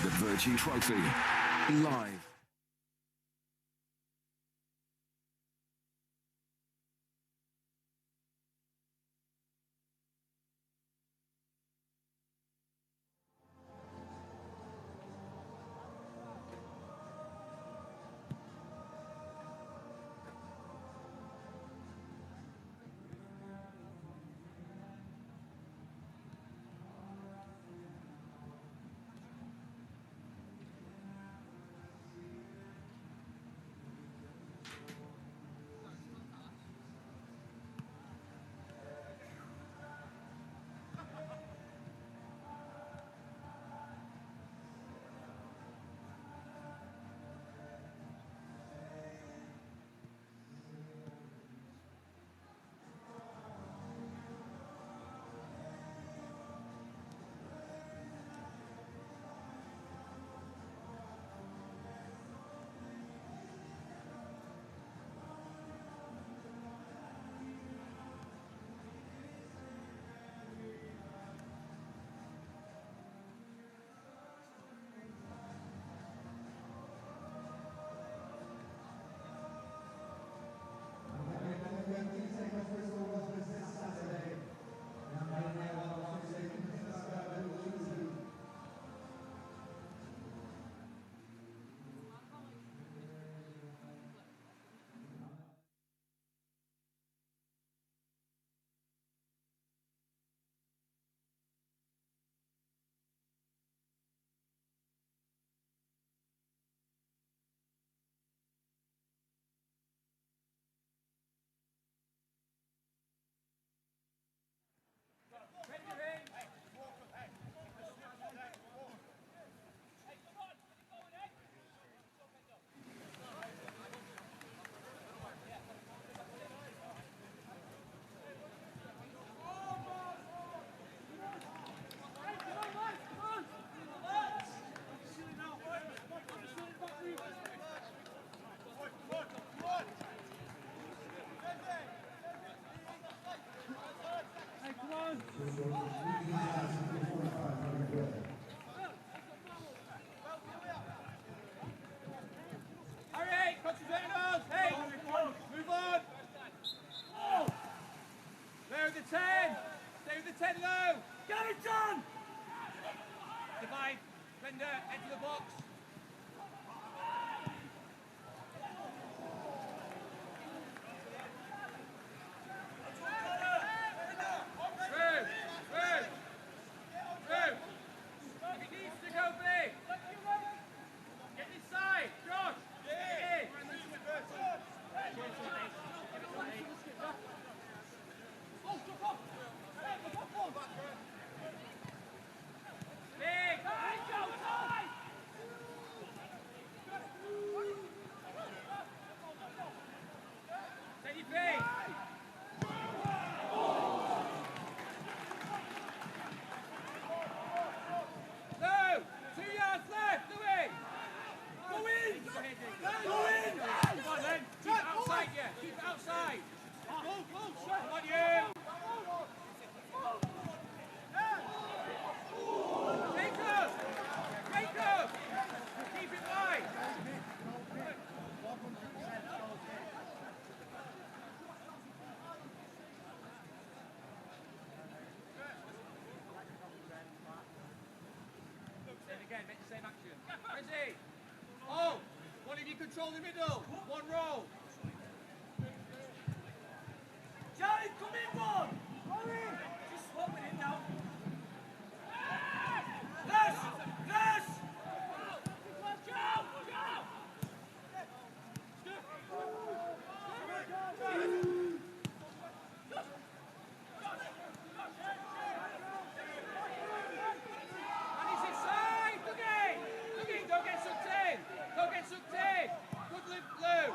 The Vertu Trophy, live. Hurry, concentrate on us. Hey, move on. Stay with the 10. Stay with the 10 low. Get it done. Divide. Fender, enter the box. If he needs to go big. Get inside. Josh. Get in. Big. Set your feet. No! 2 yards left, Louis! Go in! Go in! Come on then, keep it outside, yeah. Keep it outside. Come on, you! Jacob! Keep it wide! Same again, make the same action. Ready? Oh! One of you control the middle. One roll. Johnny, come in one! Come in! Just swap with him now. Press! Press! Don't get sucked in! Good Blue!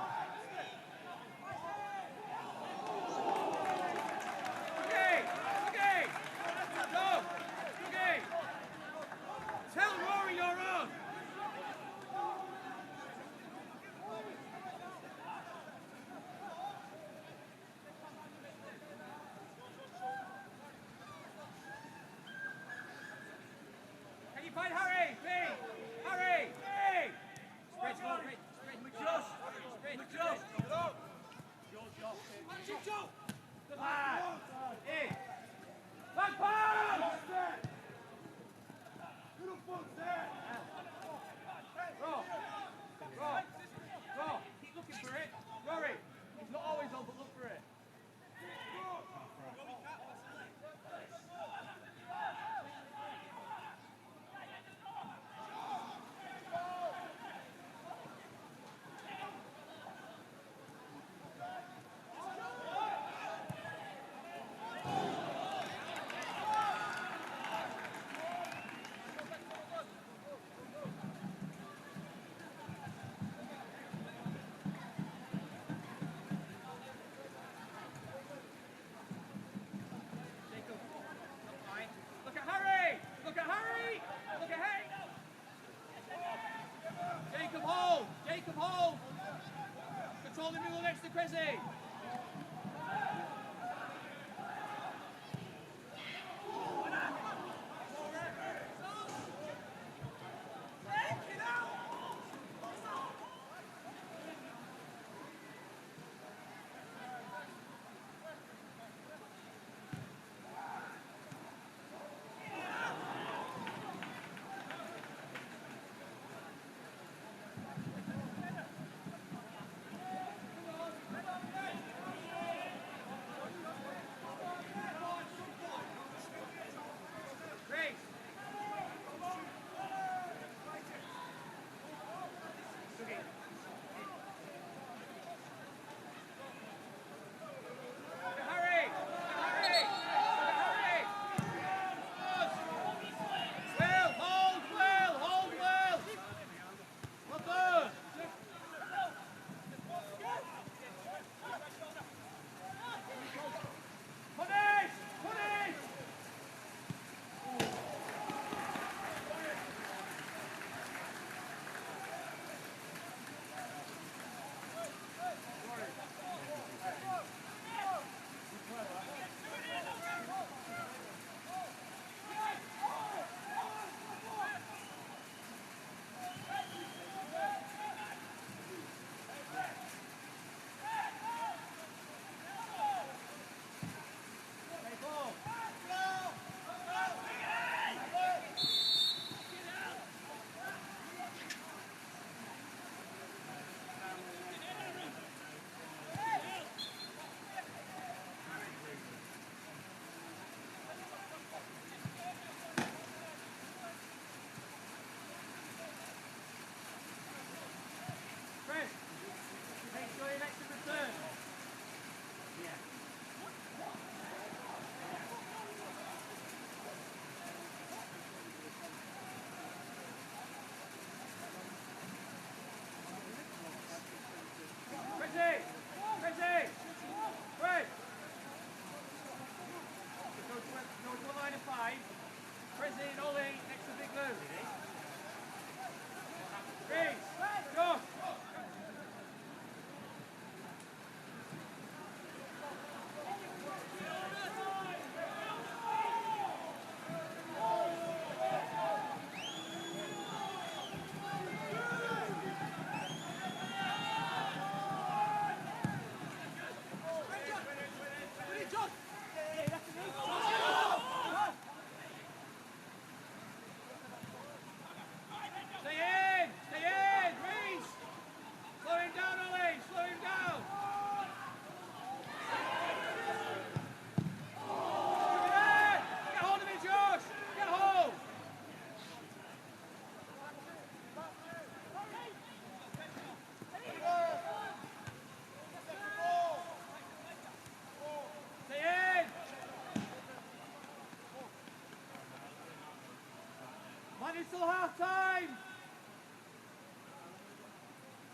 till half time.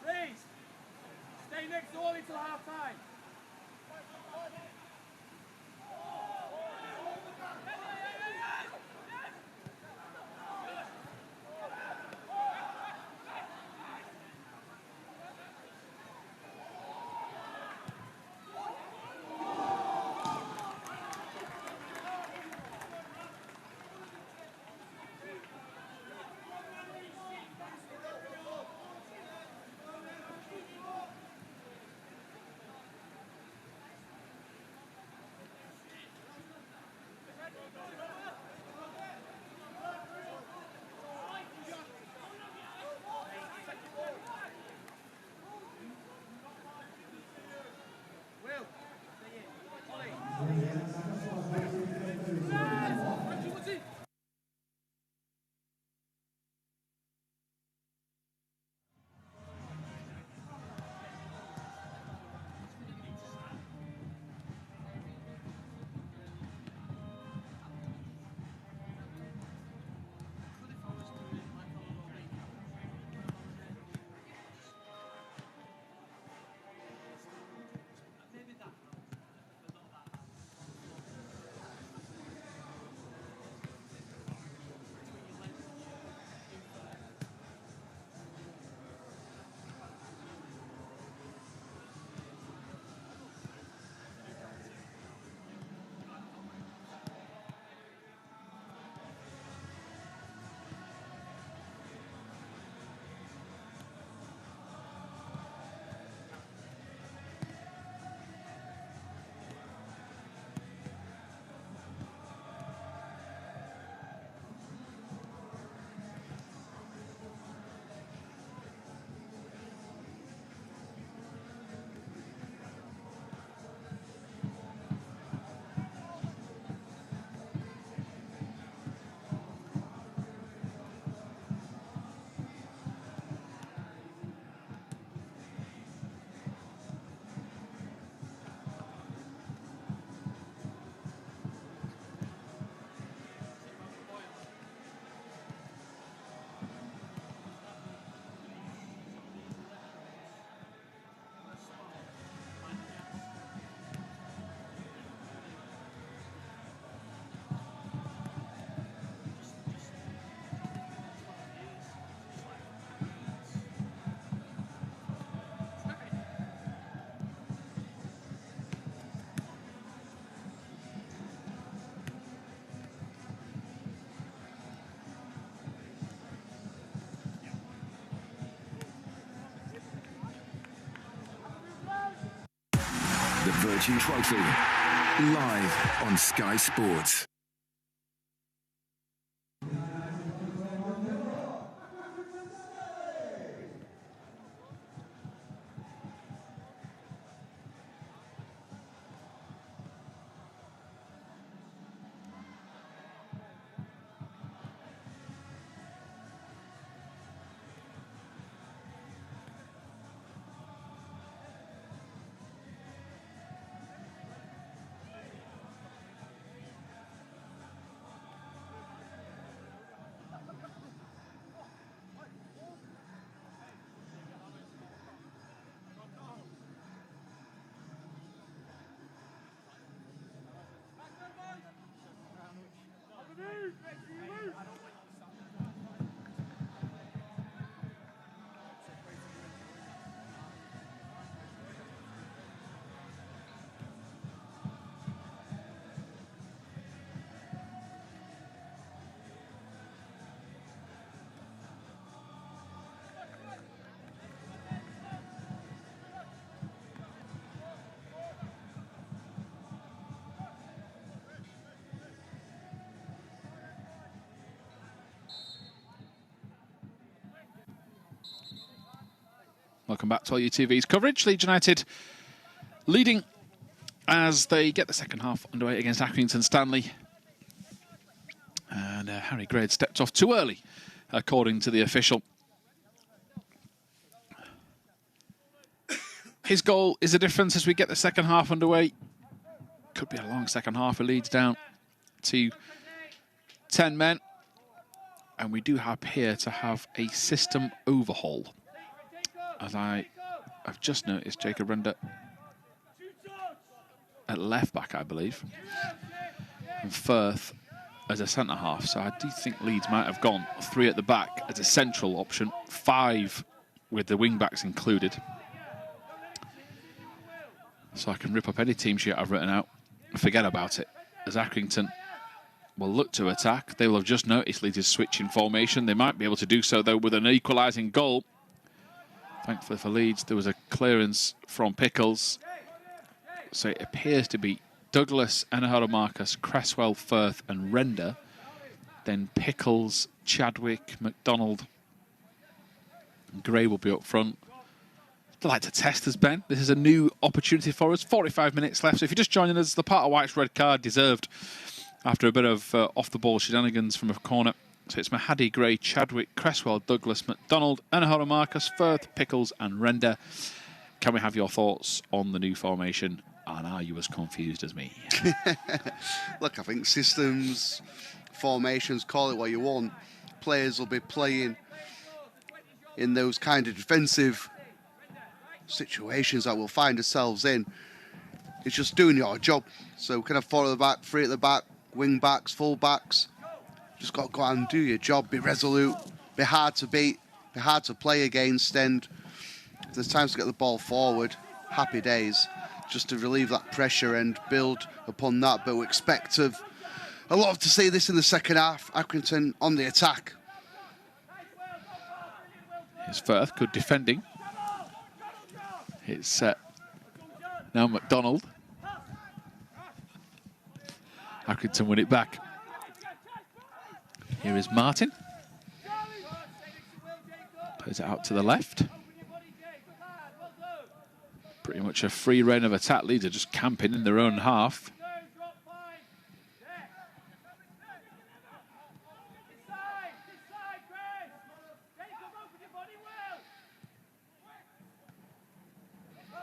Please. Stay next to Ollie till half time. The Vertu Trophy, live on Sky Sports. Welcome back to all UTV's coverage. Leeds United leading as they get the second half underway against Accrington Stanley. And Harry Grade stepped off too early, according to the official. His goal is a difference as we get the second half underway. Could be a long second half for Leeds down to 10 men. And we do appear to have a system overhaul. As I've just noticed, Jacob Render at left back, I believe, and Firth as a centre half. So I do think Leeds might have gone 3 at the back as a central option, 5 with the wing backs included. So I can rip up any team sheet I've written out and forget about it. As Accrington will look to attack, they will have just noticed Leeds is switching formation. They might be able to do so, though, with an equalising goal. Thankfully for Leeds, there was a clearance from Pickles. So it appears to be Douglas, Enahoro-Marcus, Cresswell, Firth and Render. Then Pickles, Chadwick, McDonald and Gray will be up front. I'd like to test us, Ben. This is a new opportunity for us. 45 minutes left. So if you're just joining us, Lopata-White's red card deserved after a bit of off-the-ball shenanigans from a corner. So it's Mahady, Gray, Chadwick, Cresswell, Douglas, McDonald, Enahoro-Marcus, Firth, Pickles and Render. Can we have your thoughts on the new formation? And are you as confused as me? Look, I think systems, formations, call it what you want, players will be playing in those kind of defensive situations that we'll find ourselves in. It's just doing your job. So kind of 4 at the back, 3 at the back, wing backs, full backs. Just got to go out and do your job, be resolute, be hard to beat, be hard to play against, and if there's times to get the ball forward, happy days, just to relieve that pressure and build upon that. But we expect a lot to see this in the second half. Accrington on the attack. Here's Firth, good defending. It's now McDonald. Accrington win it back. Here is Martin. Plays it out to the left. Pretty much a free reign of attack. Leeds are just camping in their own half.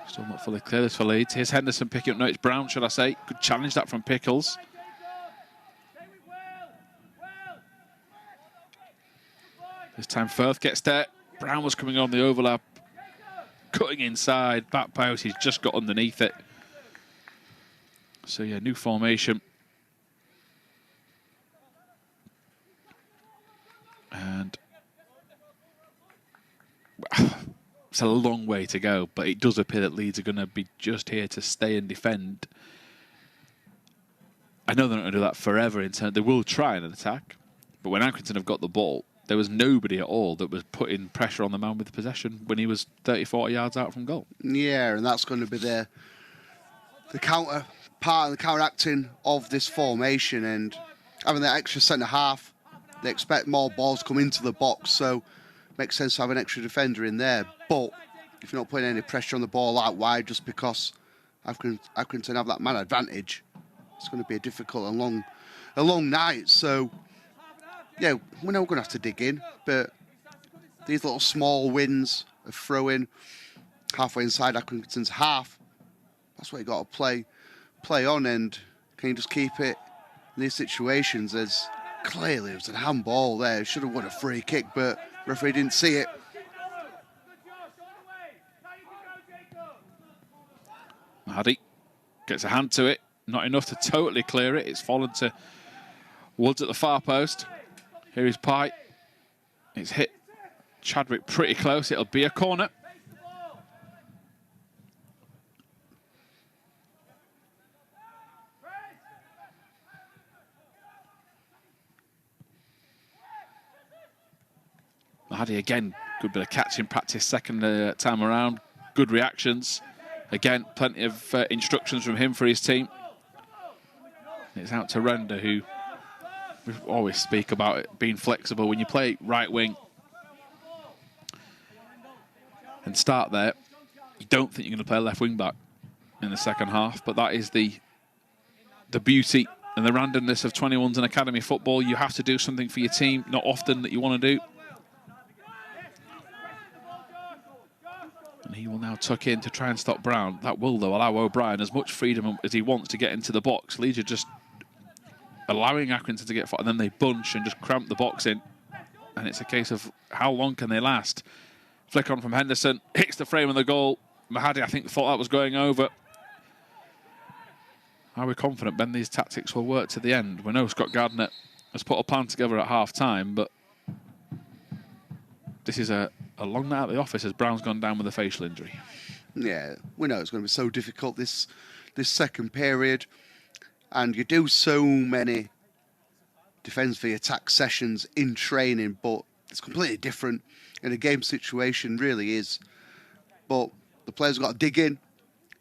Still not fully clear this for Leeds. Here's Henderson picking up. No, it's Brown, should I say. Good challenge that from Pickles. This time Firth gets there. Brown was coming on the overlap. Cutting inside. Back post. He's just got underneath it. So, yeah, new formation. And it's a long way to go, but it does appear that Leeds are going to be just here to stay and defend. I know they're not going to do that forever. They will try an attack, but when Accrington have got the ball, there was nobody at all that was putting pressure on the man with the possession when he was 30, 40 yards out from goal. Yeah, and that's going to be the counter part and the counteracting of this formation, and having that extra centre half, they expect more balls to come into the box, so it makes sense to have an extra defender in there. But if you're not putting any pressure on the ball out wide, just because Accrington have that man advantage, it's going to be a difficult and long night. So, yeah, we know we're going to have to dig in, but these little small wins of throwing halfway inside Accrington's half, that's what you got to play on, and can you just keep it in these situations? As clearly it was a handball there, should have won a free kick, but referee didn't see it. Mahady gets a hand to it, not enough to totally clear it. It's fallen to Woods at the far post. Here is Pye. It's hit Chadwick pretty close. It'll be a corner. Mahady again, good bit of catching practice second time around. Good reactions. Again, plenty of instructions from him for his team. It's out to Render, who we always speak about it being flexible. When you play right wing and start there, you don't think you're going to play left wing back in the second half, but that is the beauty and the randomness of 21s and academy football. You have to do something for your team, not often that you want to do. And he will now tuck in to try and stop Brown. That will, though, allow O'Brien as much freedom as he wants to get into the box. Leeds are just allowing Accrington to get far, and then they bunch and just cramp the box in. and it's a case of how long can they last. Flick on from Henderson, hits the frame of the goal. Mahady, I think, thought that was going over. Are we confident, Ben, these tactics will work to the end? We know Scott Gardner has put a plan together at half-time, but this is a long night at the office as Brown's gone down with a facial injury. Yeah, we know it's going to be so difficult this second period, and you do so many defence v attack sessions in training, but it's completely different in a game situation, really is. But the players got to dig in,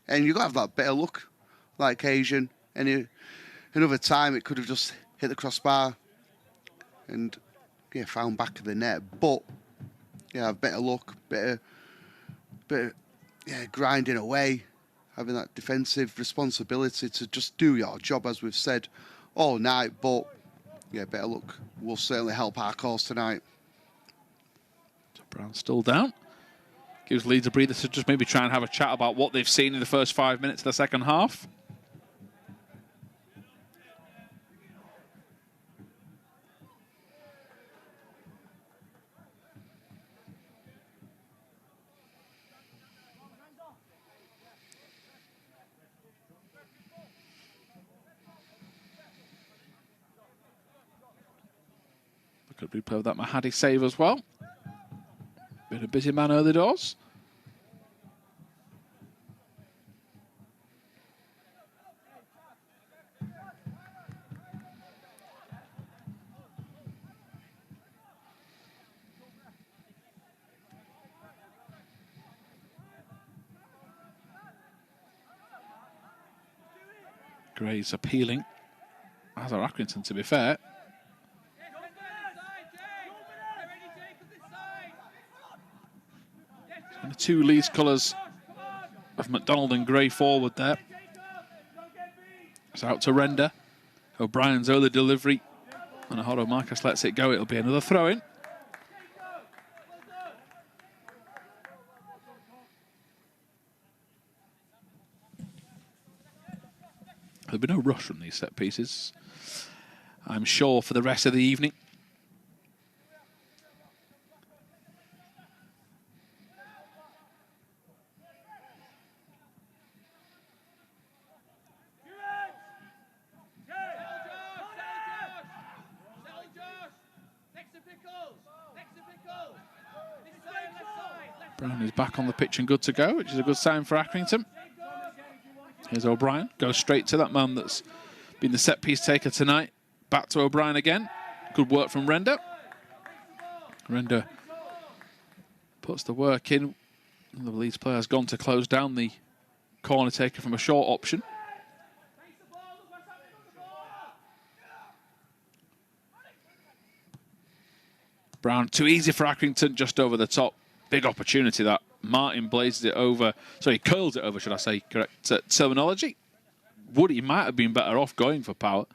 and you've got to have that bit of luck, like occasion. Another time it could have just hit the crossbar and found back of the net. But a bit of luck, bit of grinding away, having that defensive responsibility to just do your job, as we've said all night. But a bit of luck will certainly help our cause tonight. So Brown's still down. Gives Leeds a breather to just maybe try and have a chat about what they've seen in the first 5 minutes of the second half. Look at replay of that Mahady save as well. Been a busy man early doors. Gray's appealing, as are Accrington, to be fair. And the two Leeds colours of McDonald and Gray forward there. It's out to Render. O'Brien's early delivery. Enahoro-Marcus lets it go. It'll be another throw-in. There'll be no rush from these set pieces, I'm sure, for the rest of the evening. Brown is back on the pitch and good to go, which is a good sign for Accrington. Here's O'Brien, goes straight to that man that's been the set-piece taker tonight. Back to O'Brien again. Good work from Render. Render puts the work in. The Leeds player has gone to close down the corner taker from a short option. Brown, too easy for Accrington, just over the top. Big opportunity that. Martin blazes it over. Sorry, curls it over, should I say, correct terminology. Woody might have been better off going for power.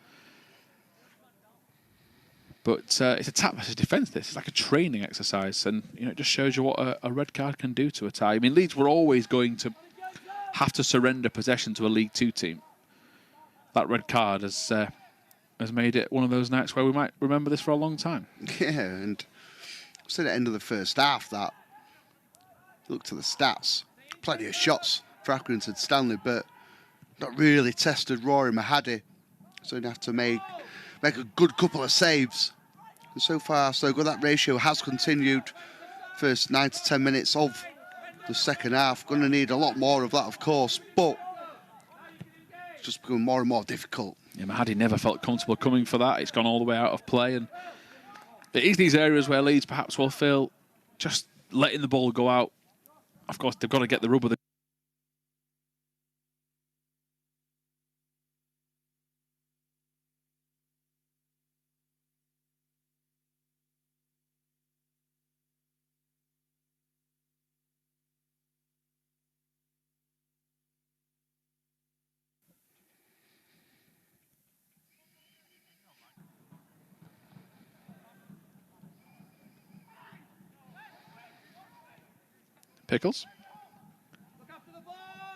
But it's attack versus defence, this. It's like a training exercise. And it just shows you what a red card can do to a tie. I mean, Leeds were always going to have to surrender possession to a League Two team. That red card has made it one of those nights where we might remember this for a long time. Yeah, and I said at the end of the first half that, look to the stats, plenty of shots for Accrington Stanley, but not really tested Rory Mahady. So he'd have to make a good couple of saves. And so far, so good. That ratio has continued first 9 to 10 minutes of the second half. Going to need a lot more of that, of course, but it's just becoming more and more difficult. Yeah, Mahady never felt comfortable coming for that. It's gone all the way out of play. And it is these areas where Leeds perhaps will feel just letting the ball go out. Of course, they've got to get the rub of the... Pickles.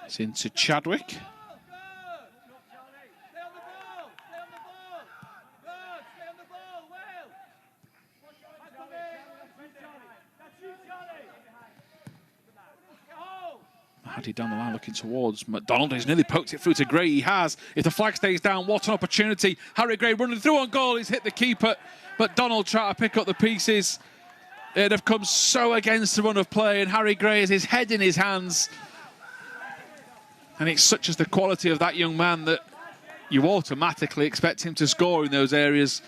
It's into Chadwick. Mahady down the line looking towards McDonald. He's nearly poked it through to Gray. He has. If the flag stays down, what an opportunity. Harry Gray running through on goal. He's hit the keeper. McDonald trying to pick up the pieces. It'd have come so against the run of play, and Harry Gray has his head in his hands. And it's such as the quality of that young man that you automatically expect him to score in those areas.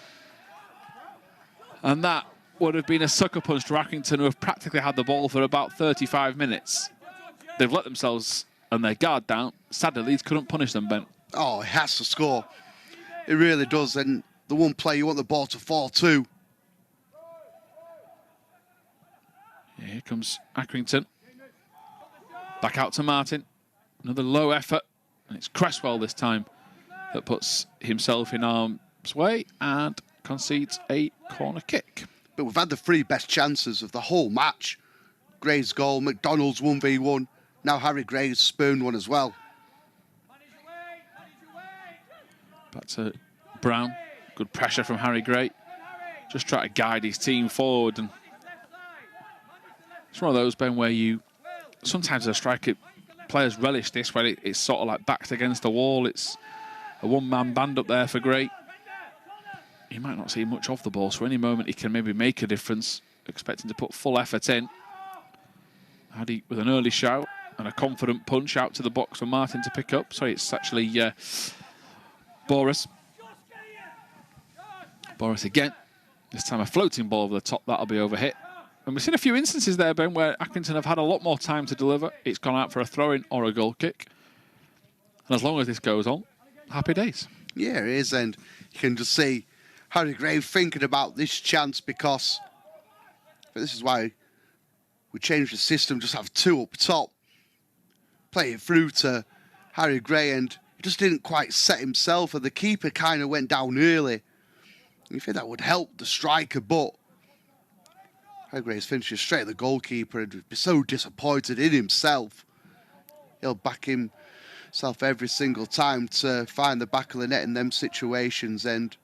And that would have been a sucker punch to Accrington, who have practically had the ball for about 35 minutes. They've let themselves and their guard down. Sadly, Leeds couldn't punish them, Ben. Oh, it has to score. It really does. And the one play you want the ball to fall to. Yeah, here comes Accrington. Back out to Martin. Another low effort. And it's Cresswell this time that puts himself in harm's way and concedes a corner kick. But we've had the three best chances of the whole match. Gray's goal, McDonald's 1v1. Now Harry Gray's spurned one as well. Back to Brown. Good pressure from Harry Gray. Just try to guide his team forward. And it's one of those, Ben, where you... Sometimes as a striker, players relish this, where it's sort of like backed against the wall. It's a one-man band up there for Gray. He might not see much of the ball, so any moment he can maybe make a difference. Expecting to put full effort in. Mahady with an early shout and a confident punch out to the box for Martin to pick up. Sorry, it's actually Bauress. Bauress again. This time a floating ball over the top. That'll be overhit. And we've seen a few instances there, Ben, where Accrington have had a lot more time to deliver. It's gone out for a throw-in or a goal kick. And as long as this goes on, happy days. Yeah, it is. And you can just see Harry Gray thinking about this chance, because this is why we changed the system, just have two up top, play it through to Harry Gray, and he just didn't quite set himself, and the keeper kind of went down early. You think that would help the striker, but Harry Gray's finishes straight at the goalkeeper and would be so disappointed in himself. He'll back himself every single time to find the back of the net in them situations, and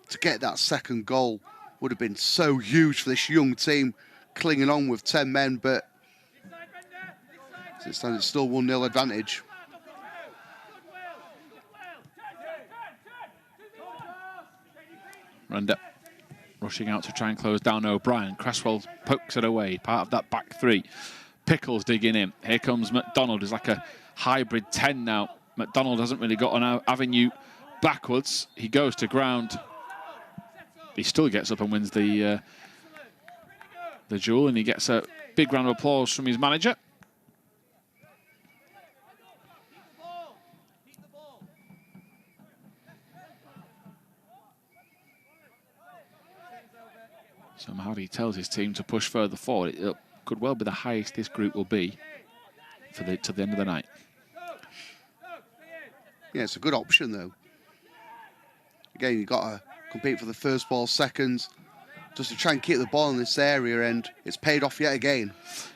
to get that second goal would have been so huge for this young team, clinging on with 10 men, but as it stands, it's still 1-0 advantage. Render rushing out to try and close down O'Brien. Cresswell pokes it away, part of that back three. Pickles digging in. Here comes McDonald. He's like a hybrid 10 now. McDonald hasn't really got an avenue backwards. He goes to ground. He still gets up and wins the duel, and he gets a big round of applause from his manager. So Mahady tells his team to push further forward. It could well be the highest this group will be to the end of the night. Yeah, it's a good option, though. Again, you've got to compete for the first ball, seconds, just to try and keep the ball in this area, and it's paid off yet again.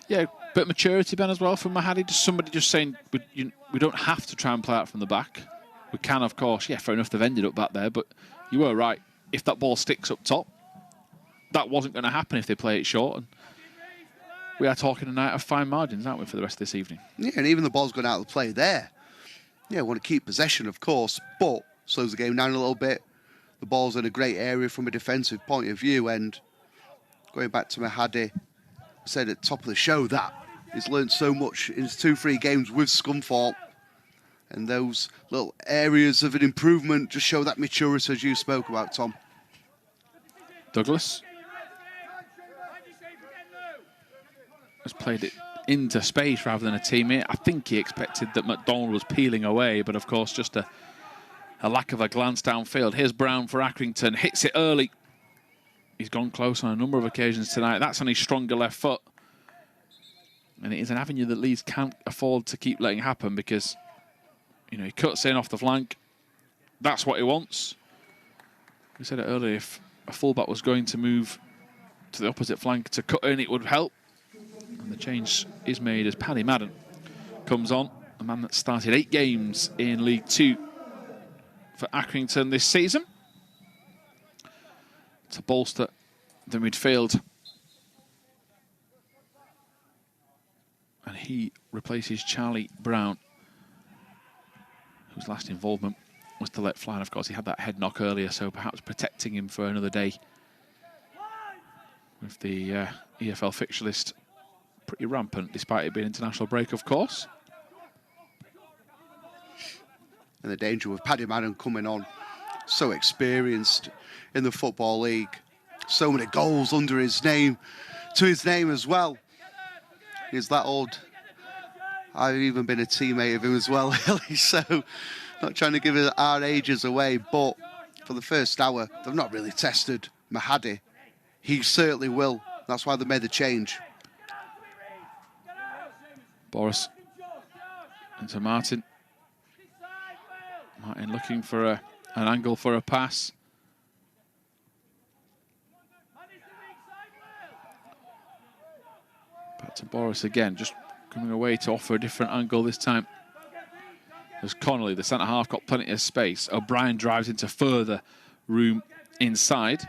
Yeah, bit of maturity, Ben, as well from Mahady. Just somebody just saying, we don't have to try and play out from the back. We can, of course. Yeah, fair enough, they've ended up back there, but you were right. If that ball sticks up top, that wasn't going to happen if they play it short. And we are talking a night of fine margins, aren't we, for the rest of this evening? Yeah, and even the ball's gone out of the play there. Yeah, we want to keep possession, of course, but slows the game down a little bit. The ball's in a great area from a defensive point of view, and going back to Mahady, I said at the top of the show that he's learned so much in his 2-3 games with Scunthorpe, and those little areas of an improvement just show that maturity as you spoke about, Tom. Douglas has played it into space rather than a teammate. I think he expected that McDonald was peeling away, but of course just a lack of a glance downfield. Here's Brown for Accrington, hits it early. He's gone close on a number of occasions tonight. That's on his stronger left foot. And it is an avenue that Leeds can't afford to keep letting happen, because, you know, he cuts in off the flank. That's what he wants. We said it earlier, if a fullback was going to move to the opposite flank to cut in, it would help. And the change is made as Paddy Madden comes on, a man that started 8 games in League 2 for Accrington this season, to bolster the midfield. And he he replaces Charlie Brown, whose last involvement was to let fly. And of course, he had that head knock earlier, so perhaps protecting him for another day. With the EFL fixture list pretty rampant, despite it being international break, of course. And the danger with Paddy Madden coming on, so experienced in the Football League. So many goals under his name, to his name as well. He's that old. I've even been a teammate of him as well, really. So, not trying to give our ages away, but for the first hour, they've not really tested Mahady. He certainly will. That's why they made the change. Bauress into Martin. Martin looking for an angle for a pass. Back to Bauress again, just coming away to offer a different angle this time. As Conneely, the centre-half, got plenty of space. O'Brien drives into further room inside.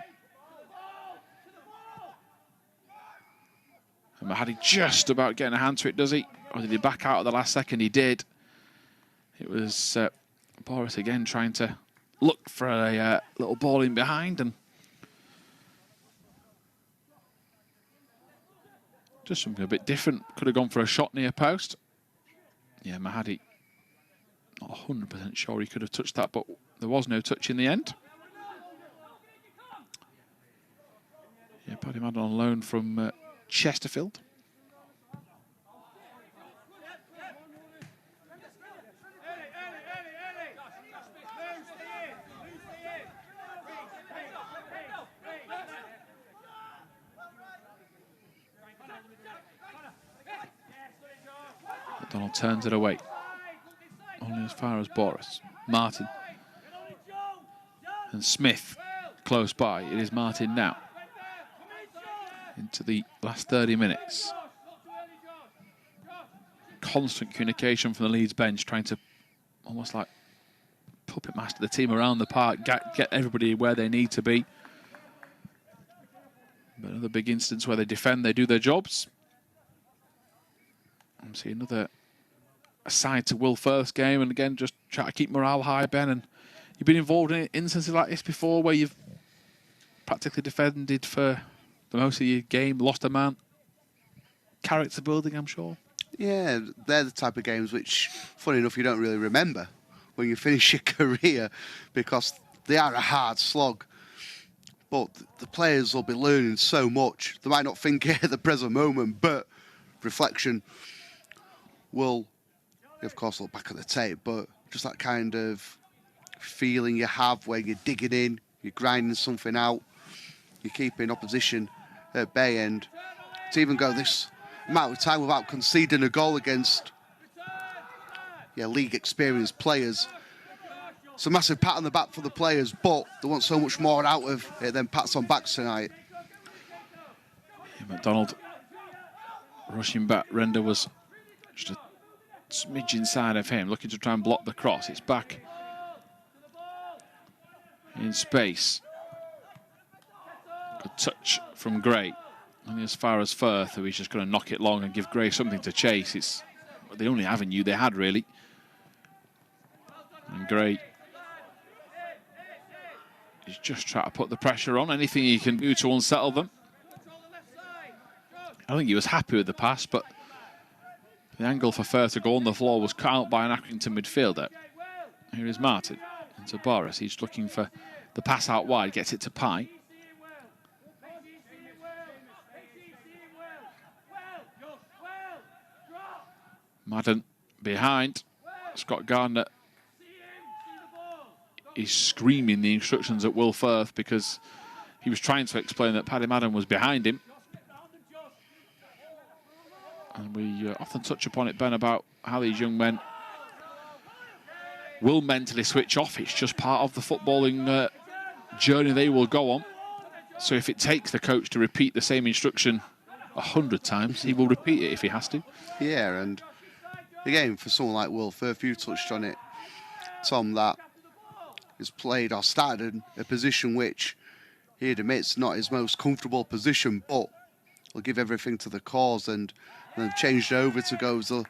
And Mahady just about getting a hand to it, does he? Or did he back out at the last second? He did. It was Bauress again trying to look for a little ball in behind, and just something a bit different. Could have gone for a shot near post. Yeah, Mahady, not 100% sure he could have touched that, but there was no touch in the end. Yeah, Paddy Madden on loan from Chesterfield. McDonald turns it away. Only as far as Bauress. Martin. And Smith close by. It is Martin now. Into the last 30 minutes. Constant communication from the Leeds bench, trying to almost like puppet master the team around the park, get everybody where they need to be. But another big instance where they defend, they do their jobs. And see another aside to Will Firth's game, and again just try to keep morale high, Ben. And you've been involved in instances like this before, where you've practically defended for the most of your game, lost a man. Character building, I'm sure. Yeah, they're the type of games which, funny enough, you don't really remember when you finish your career, because they are a hard slog. But the players will be learning so much. They might not think it at the present moment, but reflection will, of course, look back at the tape, but just that kind of feeling you have where you're digging in, you're grinding something out, you're keeping opposition at bay, and to even go this amount of time without conceding a goal against league experienced players. It's a massive pat on the back for the players, but they want so much more out of it than pats on backs tonight. Yeah, McDonald rushing back. Render was just a smidge inside of him, looking to try and block the cross. It's back in space. Good touch from Gray. Only as far as Firth, who is just going to knock it long and give Gray something to chase. It's the only avenue they had, really. And Gray is just trying to put the pressure on. Anything he can do to unsettle them. I think he was happy with the pass, but the angle for Firth to go on the floor was cut out by an Accrington midfielder. Here is Martin into Bauress. He's looking for the pass out wide, gets it to Pye. Madden behind. Scott Gardner is screaming the instructions at Will Firth because he was trying to explain that Paddy Madden was behind him. And we often touch upon it, Ben, about how these young men will mentally switch off. It's just part of the footballing journey they will go on. So if it takes the coach to repeat the same instruction 100 times, he will repeat it if he has to. Yeah, and again, for someone like Will Firth, you touched on it, Tom, that has played or started a position which he admits not his most comfortable position, but will give everything to the cause, and then changed over to go as the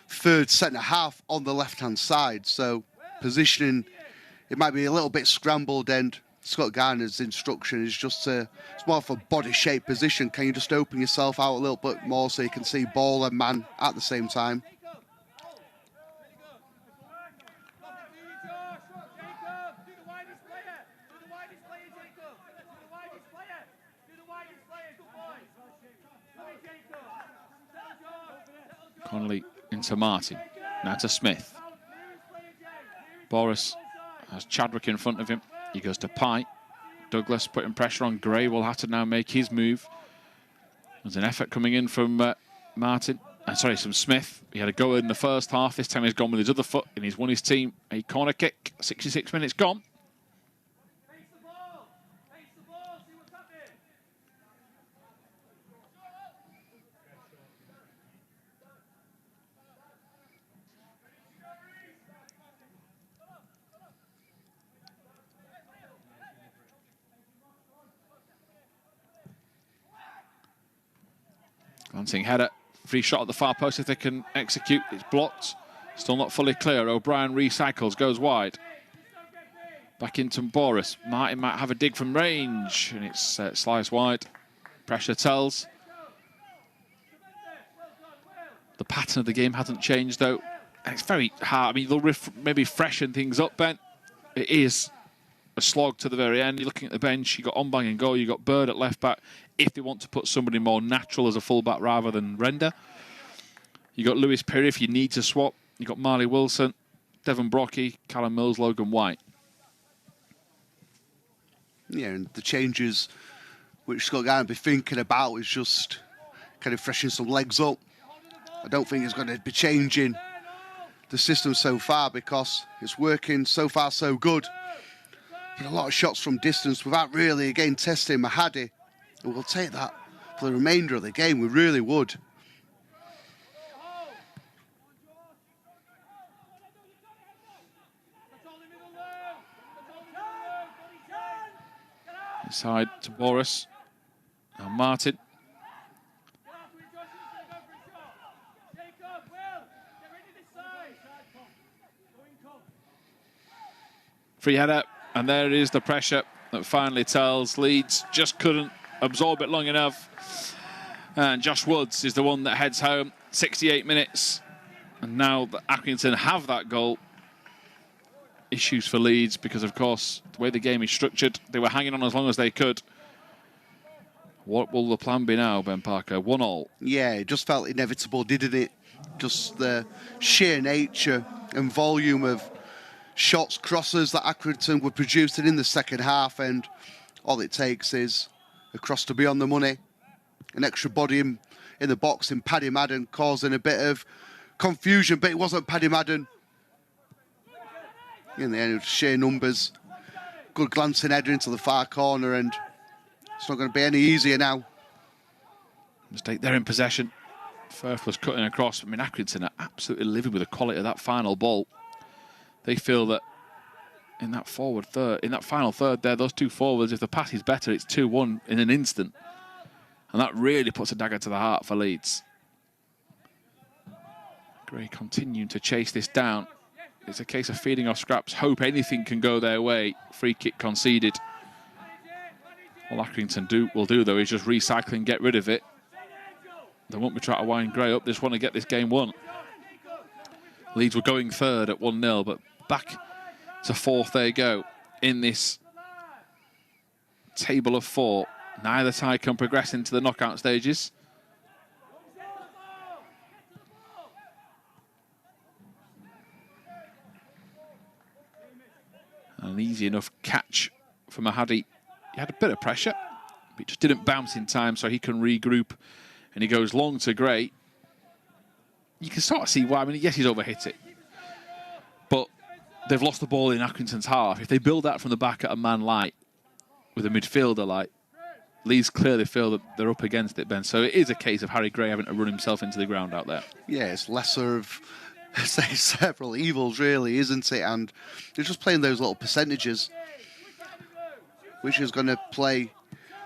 third centre-half on the left-hand side. So positioning, it might be a little bit scrambled, and Scott Garner's instruction is just it's more of a body shape position. Can you just open yourself out a little bit more so you can see ball and man at the same time? Conneely into Martin. Now to Smith. Bauress has Chadwick in front of him. He goes to Pye. Douglas putting pressure on Gray. Will have to now make his move. There's an effort coming in from Martin. From Smith. He had a go in the first half. This time he's gone with his other foot and he's won his team a corner kick. 66 minutes gone. Glancing header, free shot at the far post if they can execute. It's blocked, still not fully clear. O'Brien recycles, goes wide. Back into Bauress. Martin might have a dig from range, and it's sliced wide. Pressure tells. The pattern of the game hasn't changed though, and it's very hard. I mean, they'll maybe freshen things up, Ben. It is a slog to the very end. You're looking at the bench, you got Ombang and goal, you got Bird at left back. If they want to put somebody more natural as a fullback rather than Render. You got Lewis Pirie if you need to swap. You got Marley Wilson, Devon Brockie, Callum Mills, Logan White. Yeah, and the changes which Scott Garner be thinking about is just kind of freshening some legs up. I don't think he's going to be changing the system so far because it's working so far so good. A lot of shots from distance without really, again, testing Mahady. And we'll take that for the remainder of the game. We really would. Inside to Bauress. Now Martin. Free header. And there is the pressure that finally tells. Leeds just couldn't absorb it long enough. And Josh Woods is the one that heads home. 68 minutes. And now that Accrington have that goal. Issues for Leeds because, of course, the way the game is structured, they were hanging on as long as they could. What will the plan be now, Ben Parker? 1-1. Yeah, it just felt inevitable, didn't it? Just the sheer nature and volume of shots, crosses that Accrington were producing in the second half, and all it takes is a cross to be on the money, an extra body in the box in Paddy Madden causing a bit of confusion, but it wasn't Paddy Madden. In the end, it was sheer numbers. Good glancing header into the far corner, and it's not going to be any easier now. Mistake, they're in possession. Firth was cutting across. I mean, Accrington are absolutely living with the quality of that final ball. They feel that in that forward third, in that final third there, those two forwards, if the pass is better, it's 2-1 in an instant. And that really puts a dagger to the heart for Leeds. Gray continuing to chase this down. It's a case of feeding off scraps, hope anything can go their way. Free kick conceded. All Accrington will do, though, is just recycle and get rid of it. They won't be trying to wind Gray up. They just want to get this game won. Leeds were going third at 1-0, but back to fourth they go in this table of four. Neither side can progress into the knockout stages. An easy enough catch for Mahady. He had a bit of pressure, but he just didn't bounce in time so he can regroup. And he goes long to Gray. You can sort of see why. I mean, yes, he's overhit it. But they've lost the ball in Accrington's half. If they build that from the back at a man light, with a midfielder light, Leeds clearly feel that they're up against it, Ben. So it is a case of Harry Gray having to run himself into the ground out there. Yeah, it's lesser of, say, several evils, really, isn't it? And they're just playing those little percentages, which is going to play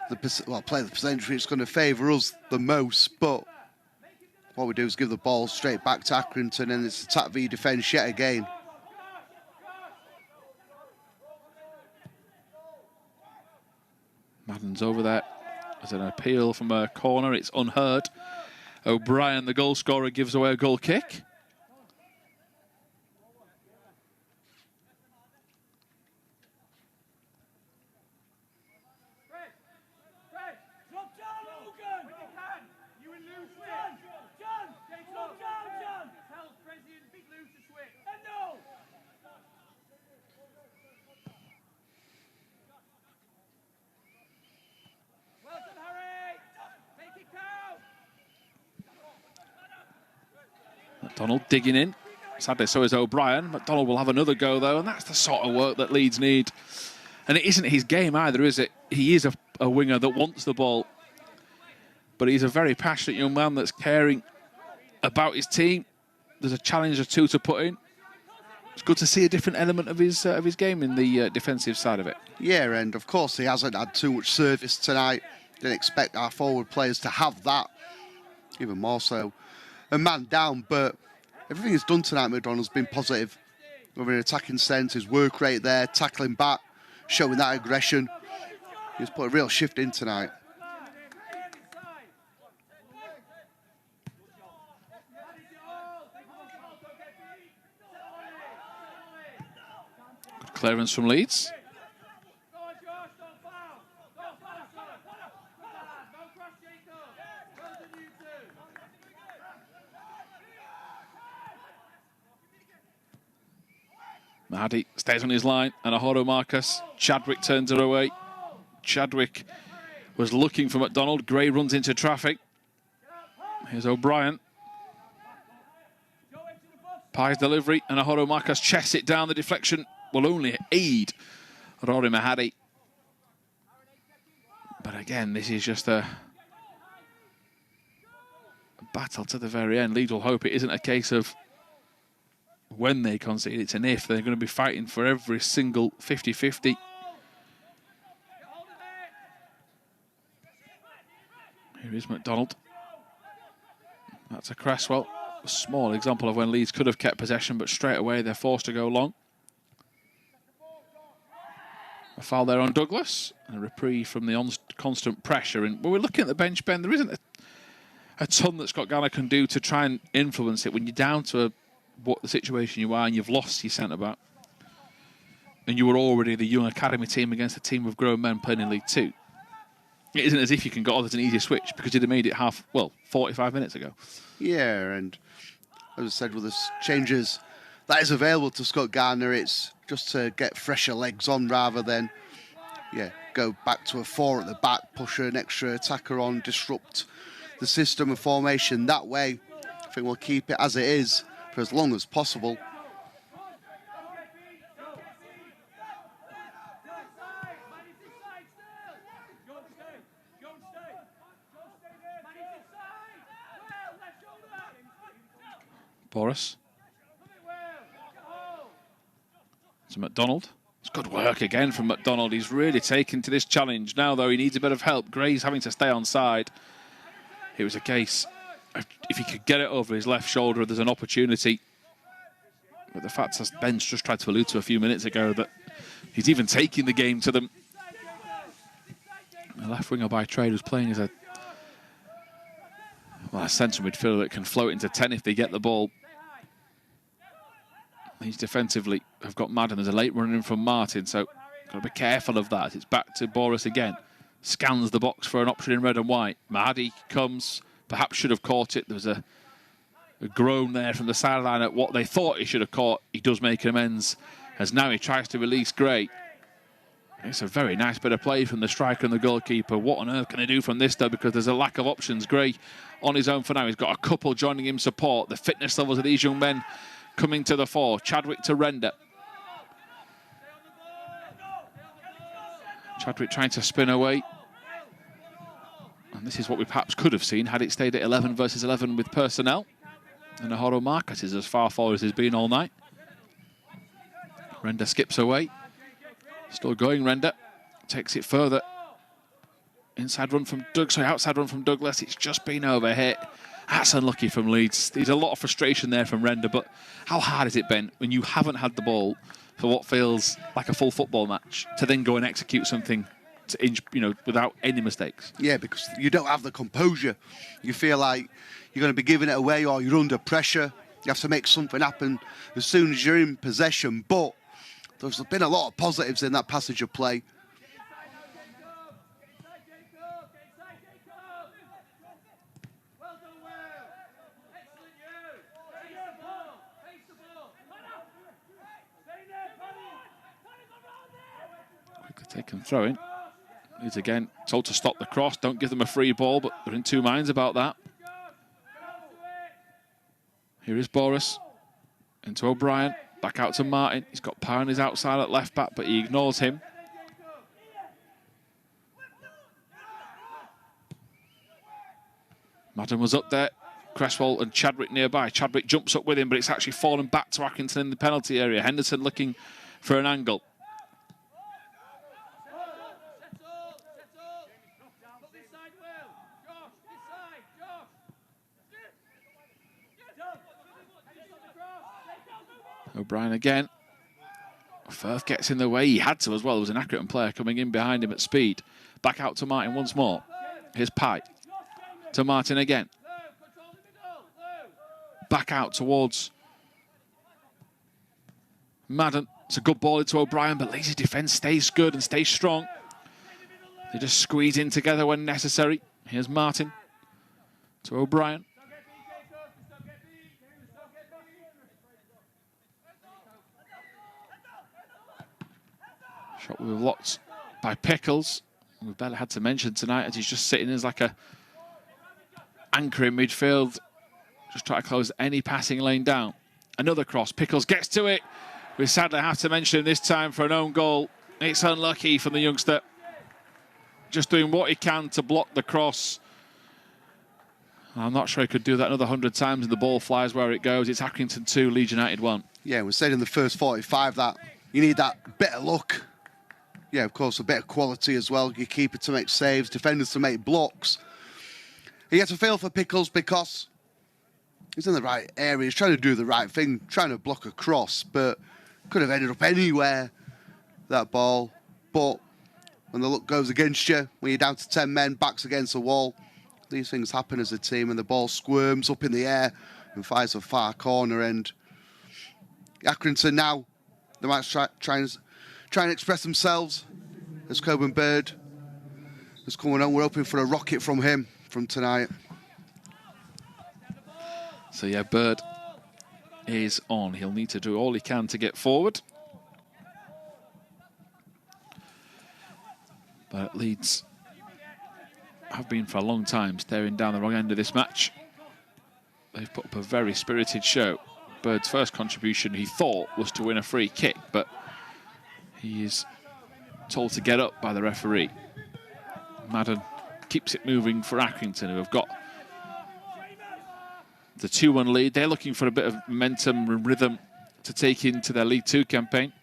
play the percentage it's going to favour us the most, but what we do is give the ball straight back to Accrington, and it's attack v defence yet again. Madden's over there. There's an appeal from a corner. It's unheard. O'Brien, the goal scorer, gives away a goal kick. McDonald digging in. Sadly, so is O'Brien. McDonald will have another go, though, and that's the sort of work that Leeds need. And it isn't his game either, is it? He is a winger that wants the ball. But he's a very passionate young man that's caring about his team. There's a challenge or two to put in. It's good to see a different element of his game in the defensive side of it. Yeah, and of course he hasn't had too much service tonight. Didn't expect our forward players to have that. Even more so. A man down, but everything he's done tonight, McDonald's been positive. With an attacking sense, his work rate there, tackling back, showing that aggression. He's put a real shift in tonight. Good clearance from Leeds. Mahady stays on his line. Enahoro-Marcus. Chadwick turns her away. Chadwick was looking for McDonald. Gray runs into traffic. Here's O'Brien. Pye's delivery. Enahoro-Marcus chests it down. The deflection will only aid Rory Mahady. But again, this is just a battle to the very end. Leeds will hope it isn't a case of when they concede, it's an if. They're going to be fighting for every single 50-50. Here is McDonald. That's a Cresswell. A small example of when Leeds could have kept possession, but straight away they're forced to go long. A foul there on Douglas. A reprieve from the constant pressure. And when we're looking at the bench, Ben, there isn't a ton that Scott Garner can do to try and influence it when you're down to what the situation you are and you've lost your centre-back. And you were already the young academy team against a team of grown men playing in League Two. It isn't as if you can go, oh, there's an easier switch, because you'd have made it 45 minutes ago. Yeah, and as I said, with the changes that is available to Scott Garner, it's just to get fresher legs on rather than, go back to a 4 at the back, push an extra attacker on, disrupt the system and formation. That way, I think we'll keep it as it is for as long as possible. Bauress. To McDonald. It's good work again from McDonald. He's really taken to this challenge. Now, though, he needs a bit of help. Gray's having to stay on side. It was a case of if he could get it over his left shoulder, there's an opportunity. But the fact, as Ben's just tried to allude to a few minutes ago, that he's even taking the game to them. The left winger by trade was playing as a central midfielder that can float into 10 if they get the ball. These defensively have got Madden. There's a late run in from Martin, so got to be careful of that. It's back to Bauress again. Scans the box for an option in red and white. Mahady comes, perhaps should have caught it. There was a groan there from the sideline at what they thought he should have caught. He does make amends as now he tries to release Gray. It's a very nice bit of play from the striker and the goalkeeper. What on earth can he do from this, though, because there's a lack of options. Gray on his own for now. He's got a couple joining him support. The fitness levels of these young men coming to the fore. Chadwick to Render. Chadwick trying to spin away. And this is what we perhaps could have seen had it stayed at 11 versus 11 with personnel. And Enahoro-Marcus is as far forward as he's been all night. Render skips away. Still going, Render. Takes it further. Inside run from outside run from Douglas. It's just been overhit. That's unlucky from Leeds. There's a lot of frustration there from Render, but how hard has it been when you haven't had the ball for what feels like a full football match to then go and execute something without any mistakes? Yeah, because you don't have the composure. You feel like you're going to be giving it away or you're under pressure. You have to make something happen as soon as you're in possession. But there's been a lot of positives in that passage of play. Quickly taken throw in. Leeds again told to stop the cross. Don't give them a free ball, but they're in two minds about that. Here is Bauress. Into O'Brien. Back out to Martin. He's got power on his outside at left back, but he ignores him. Madden was up there. Cresswell and Chadwick nearby. Chadwick jumps up with him, but it's actually fallen back to Accrington in the penalty area. Henderson looking for an angle. O'Brien again. Firth gets in the way. He had to as well. There was an Accrington player coming in behind him at speed. Back out to Martin once more. Here's Pye. To Martin again. Back out towards Madden. It's a good ball into O'Brien, but Leeds' defence stays good and stays strong. They just squeeze in together when necessary. Here's Martin. To O'Brien. Shot with lots by Pickles. We've barely had to mention tonight as he's just sitting as like a anchor in midfield. Just try to close any passing lane down. Another cross. Pickles gets to it. We sadly have to mention him this time for an own goal. It's unlucky from the youngster. Just doing what he can to block the cross. I'm not sure he could do that another 100 times and the ball flies where it goes. It's Accrington 2, Leeds United 1. Yeah, we said in the first 45 that you need that bit of luck. Yeah, of course, a bit of quality as well. Your keeper to make saves, defenders to make blocks. He had to feel for Pickles because he's in the right area. He's trying to do the right thing, trying to block a cross, but could have ended up anywhere, that ball. But when the luck goes against you, when you're down to 10 men, backs against the wall, these things happen as a team, and the ball squirms up in the air and finds a far corner. And Accrington now, they might try and express themselves as Coburn Bird is coming on. We're hoping for a rocket from him from tonight. So yeah, Bird is on. He'll need to do all he can to get forward. But Leeds have been for a long time staring down the wrong end of this match. They've put up a very spirited show. Bird's first contribution, he thought, was to win a free kick, but he is told to get up by the referee. Madden keeps it moving for Accrington, who have got the 2-1 lead. They're looking for a bit of momentum and rhythm to take into their League 2 campaign.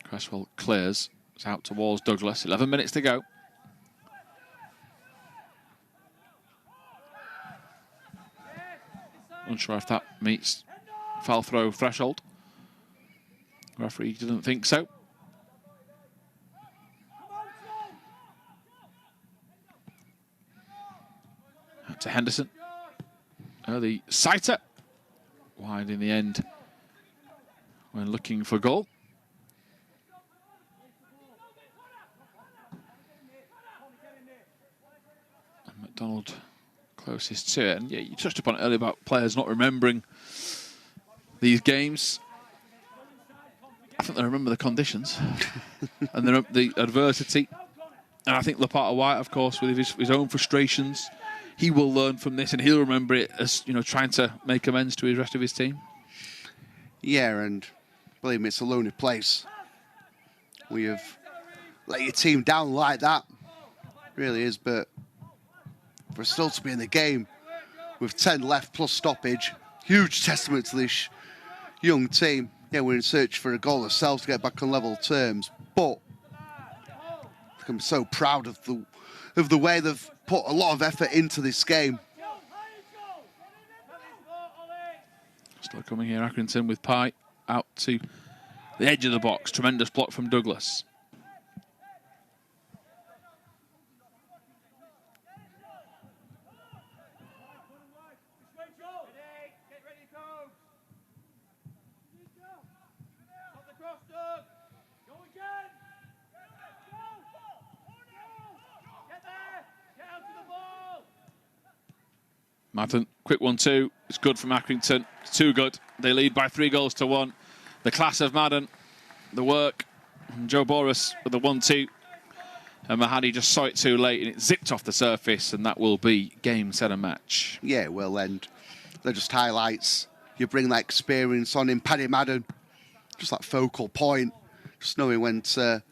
Cresswell clears. It's out towards Douglas. 11 minutes to go. Unsure if that meets foul throw threshold. Referee didn't think so. Out to Henderson. Early sighter. Wide in the end when looking for goal. And McDonald closest to it. And yeah, you touched upon it earlier about players not remembering these games. I think they remember the conditions and the adversity. And I think Lopata-White, of course, with his own frustrations, he will learn from this and he'll remember it as, you know, trying to make amends to the rest of his team. Yeah, and believe me, it's a lonely place. We have let your team down like that. Really is, but for us still to be in the game with 10 left plus stoppage, huge testament to this young team. Yeah, we're in search for a goal ourselves to get back on level terms, but I'm so proud of the way they've put a lot of effort into this game. Still coming here, Accrington with Pye out to the edge of the box. Tremendous block from Douglas. Madden, quick 1-2. It's good from Accrington. It's too good. They lead by 3-1. The class of Madden, the work. And Joe Bauress with the 1-2. And Mahady just saw it too late and it zipped off the surface, and that will be game, set, and match. Yeah, well, and they're just highlights. You bring that experience on in Paddy Madden. Just that focal point. Just knowing when to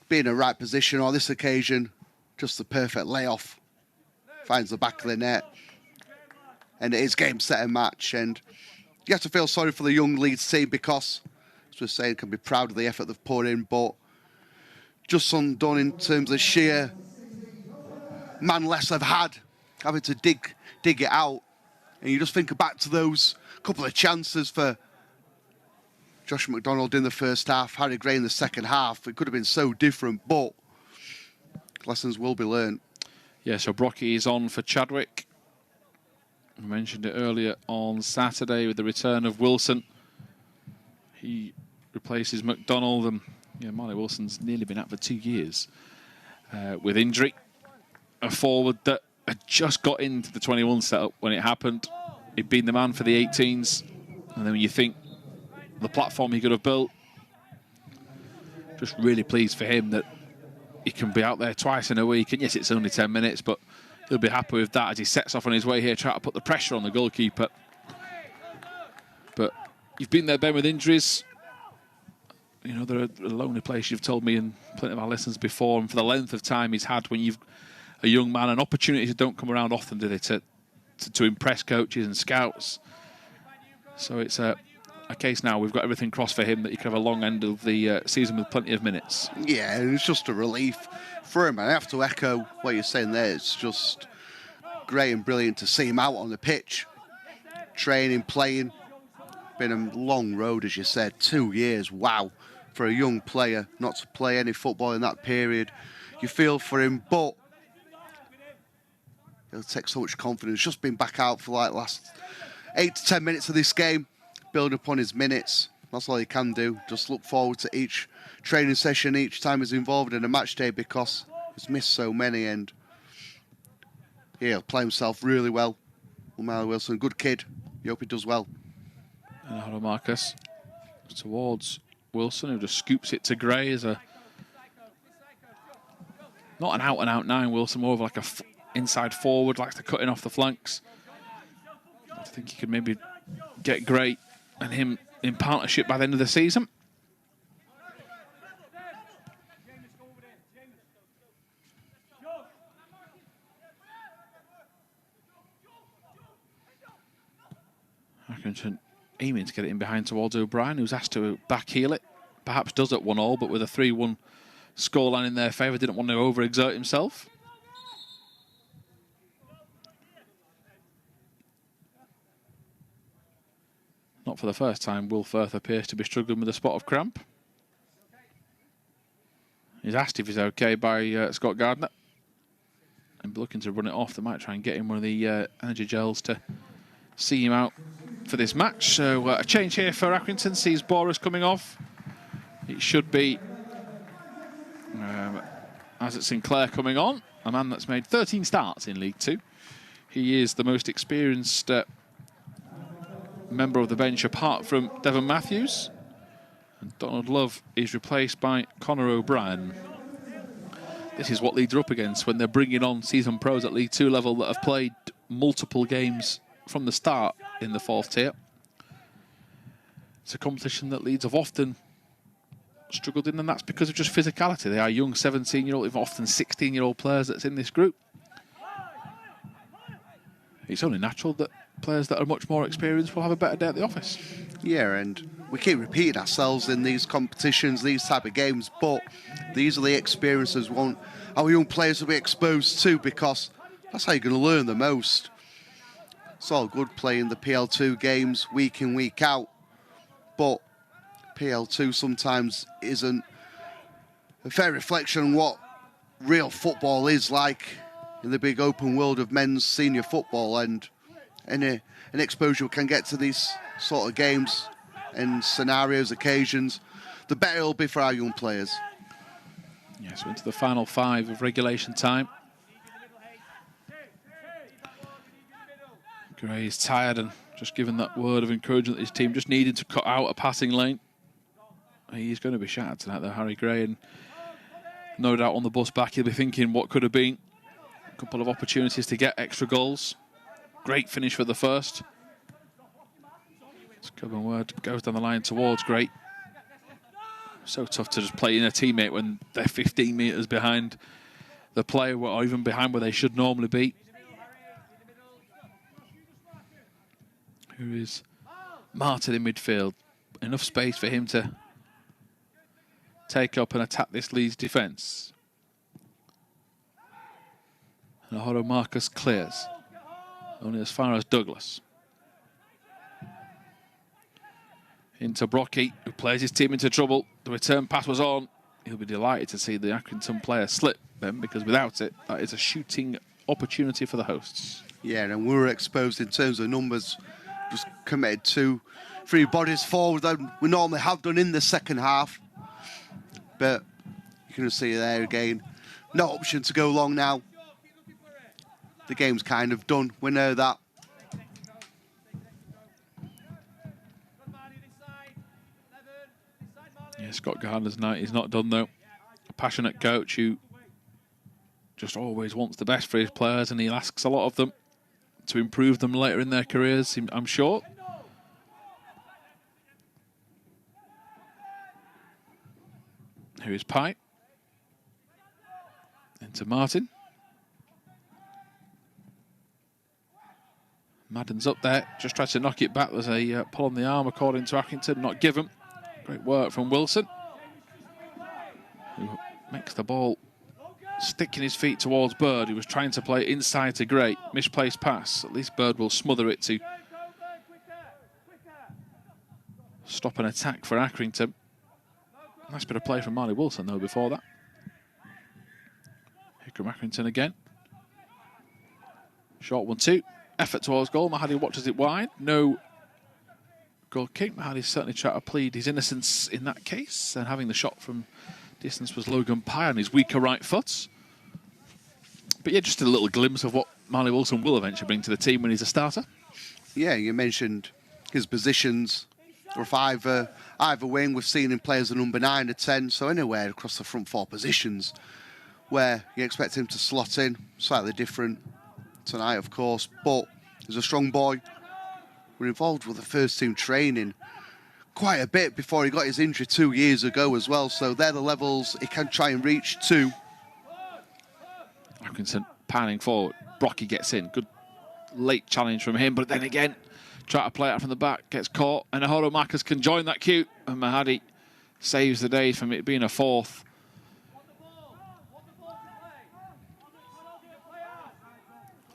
be in the right position on this occasion. Just the perfect layoff. Finds the back of the net. And it is game, set, and match. And you have to feel sorry for the young Leeds team because, as we're saying, can be proud of the effort they've put in, but just undone in terms of sheer man less they've had, having to dig it out. And you just think back to those couple of chances for Josh McDonald in the first half, Harry Gray in the second half. It could have been so different, but lessons will be learned. Yeah, so Brockie is on for Chadwick. I mentioned it earlier on Saturday with the return of Wilson. He replaces McDonald, and Marley Wilson's nearly been out for 2 years with injury. A forward that had just got into the 21 setup when it happened. He'd been the man for the 18s. And then when you think the platform he could have built, just really pleased for him that he can be out there twice in a week. And yes, it's only 10 minutes, but he'll be happy with that as he sets off on his way here, trying to put the pressure on the goalkeeper. But you've been there, Ben, with injuries. You know, they're a lonely place, you've told me in plenty of our lessons before. And for the length of time he's had when you've a young man, and opportunities that don't come around often, do they, to impress coaches and scouts. So it's a case now, we've got everything crossed for him that he can have a long end of the season with plenty of minutes. Yeah, and it's just a relief for him. I have to echo what you're saying there. It's just great and brilliant to see him out on the pitch, training, playing. Been a long road, as you said, 2 years. Wow, for a young player not to play any football in that period. You feel for him, but it'll take so much confidence. Just been back out for like last 8 to 10 minutes of this game, build upon his minutes. That's all he can do. Just look forward to each training session, each time he's involved in a match day, because he's missed so many, and he'll play himself really well. Marley Wilson, good kid. You hope he does well. Enahoro-Marcus towards Wilson, who just scoops it to Gray as a not an out-and-out 9 Wilson, more of like a inside forward, likes to cut in off the flanks. I think he could maybe get Gray and him in partnership by the end of the season. Accrington aiming to get it in behind towards O'Brien, who's asked to back heel it. Perhaps does at 1-1, but with a 3-1 scoreline in their favour, didn't want to overexert himself. Not for the first time, Will Firth appears to be struggling with a spot of cramp. He's asked if he's okay by Scott Gardner. And looking to run it off. They might try and get him one of the energy gels to see him out for this match. So a change here for Accrington. Sees Bauress coming off. It should be as it's Sinclair coming on. A man that's made 13 starts in League Two. He is the most experienced member of the bench apart from Devon Matthews. And Donald Love is replaced by Conor O'Brien. This is what Leeds are up against when they're bringing on season pros at League Two level that have played multiple games from the start in the 4th tier. It's a competition that Leeds have often struggled in, and that's because of just physicality. They are young 17-year-old, even often 16-year-old players that's in this group. It's only natural that players that are much more experienced will have a better day at the office. Yeah, and we keep repeating ourselves in these competitions, these type of games, but these are the experiences we want our young players to be exposed to, because that's how you're going to learn the most. It's all good playing the PL2 games week in, week out, but PL2 sometimes isn't a fair reflection on what real football is like in the big open world of men's senior football, and an exposure we can get to these sort of games and scenarios, occasions, the better it'll be for our young players. Yes, we're into the final 5 of regulation time. Gray's tired and just given that word of encouragement that his team just needed to cut out a passing lane. He's going to be shattered tonight, though, Harry Gray, and no doubt on the bus back he'll be thinking what could have been a couple of opportunities to get extra goals. Great finish for the first. Coburn Word goes down the line towards Gray. So tough to just play in a teammate when they're 15 metres behind the player, or even behind where they should normally be. Who is Martin in midfield. Enough space for him to take up and attack this Leeds defence. Enahoro-Marcus clears. Only as far as Douglas. Into Brockie, who plays his team into trouble. The return pass was on. He'll be delighted to see the Accrington player slip, Ben, because without it, that is a shooting opportunity for the hosts. Yeah, and we were exposed in terms of numbers. Just committed 2-3 bodies forward than we normally have done in the second half. But you can see there again, no option to go long now. The game's kind of done. We know that. Yeah, Scott Gardner's night is not done, though. A passionate coach who just always wants the best for his players, and he asks a lot of them to improve them later in their careers, I'm sure. Here is Pye. Into Martin. Madden's up there, just tries to knock it back. There's a pull on the arm according to Accrington, not given. Great work from Wilson, who makes the ball sticking his feet towards Bird, who was trying to play inside to Gray. Misplaced pass. At least Bird will smother it to stop an attack for Accrington. Nice bit of play from Marley Wilson, though, before that. Here come Accrington again. Short 1-2. Effort towards goal. Mahady watches it wide. No goal kick. Mahady certainly tried to plead his innocence in that case, and having the shot from distance was Logan Pye on his weaker right foot. But yeah, just a little glimpse of what Marley Wilson will eventually bring to the team when he's a starter. Yeah, you mentioned his positions. Or if either wing, we've seen him play as a number 9 or 10, so anywhere across the front 4 positions where you expect him to slot in. Slightly different tonight, of course, but he's a strong boy. We're involved with the first team training quite a bit before he got his injury 2 years ago as well, so they're the levels he can try and reach to. Accrington panning forward. Brockie gets in. Good late challenge from him, but then again, try to play out from the back, gets caught, and Enahoro-Marcus can join that queue, and Mahady saves the day from it being a fourth.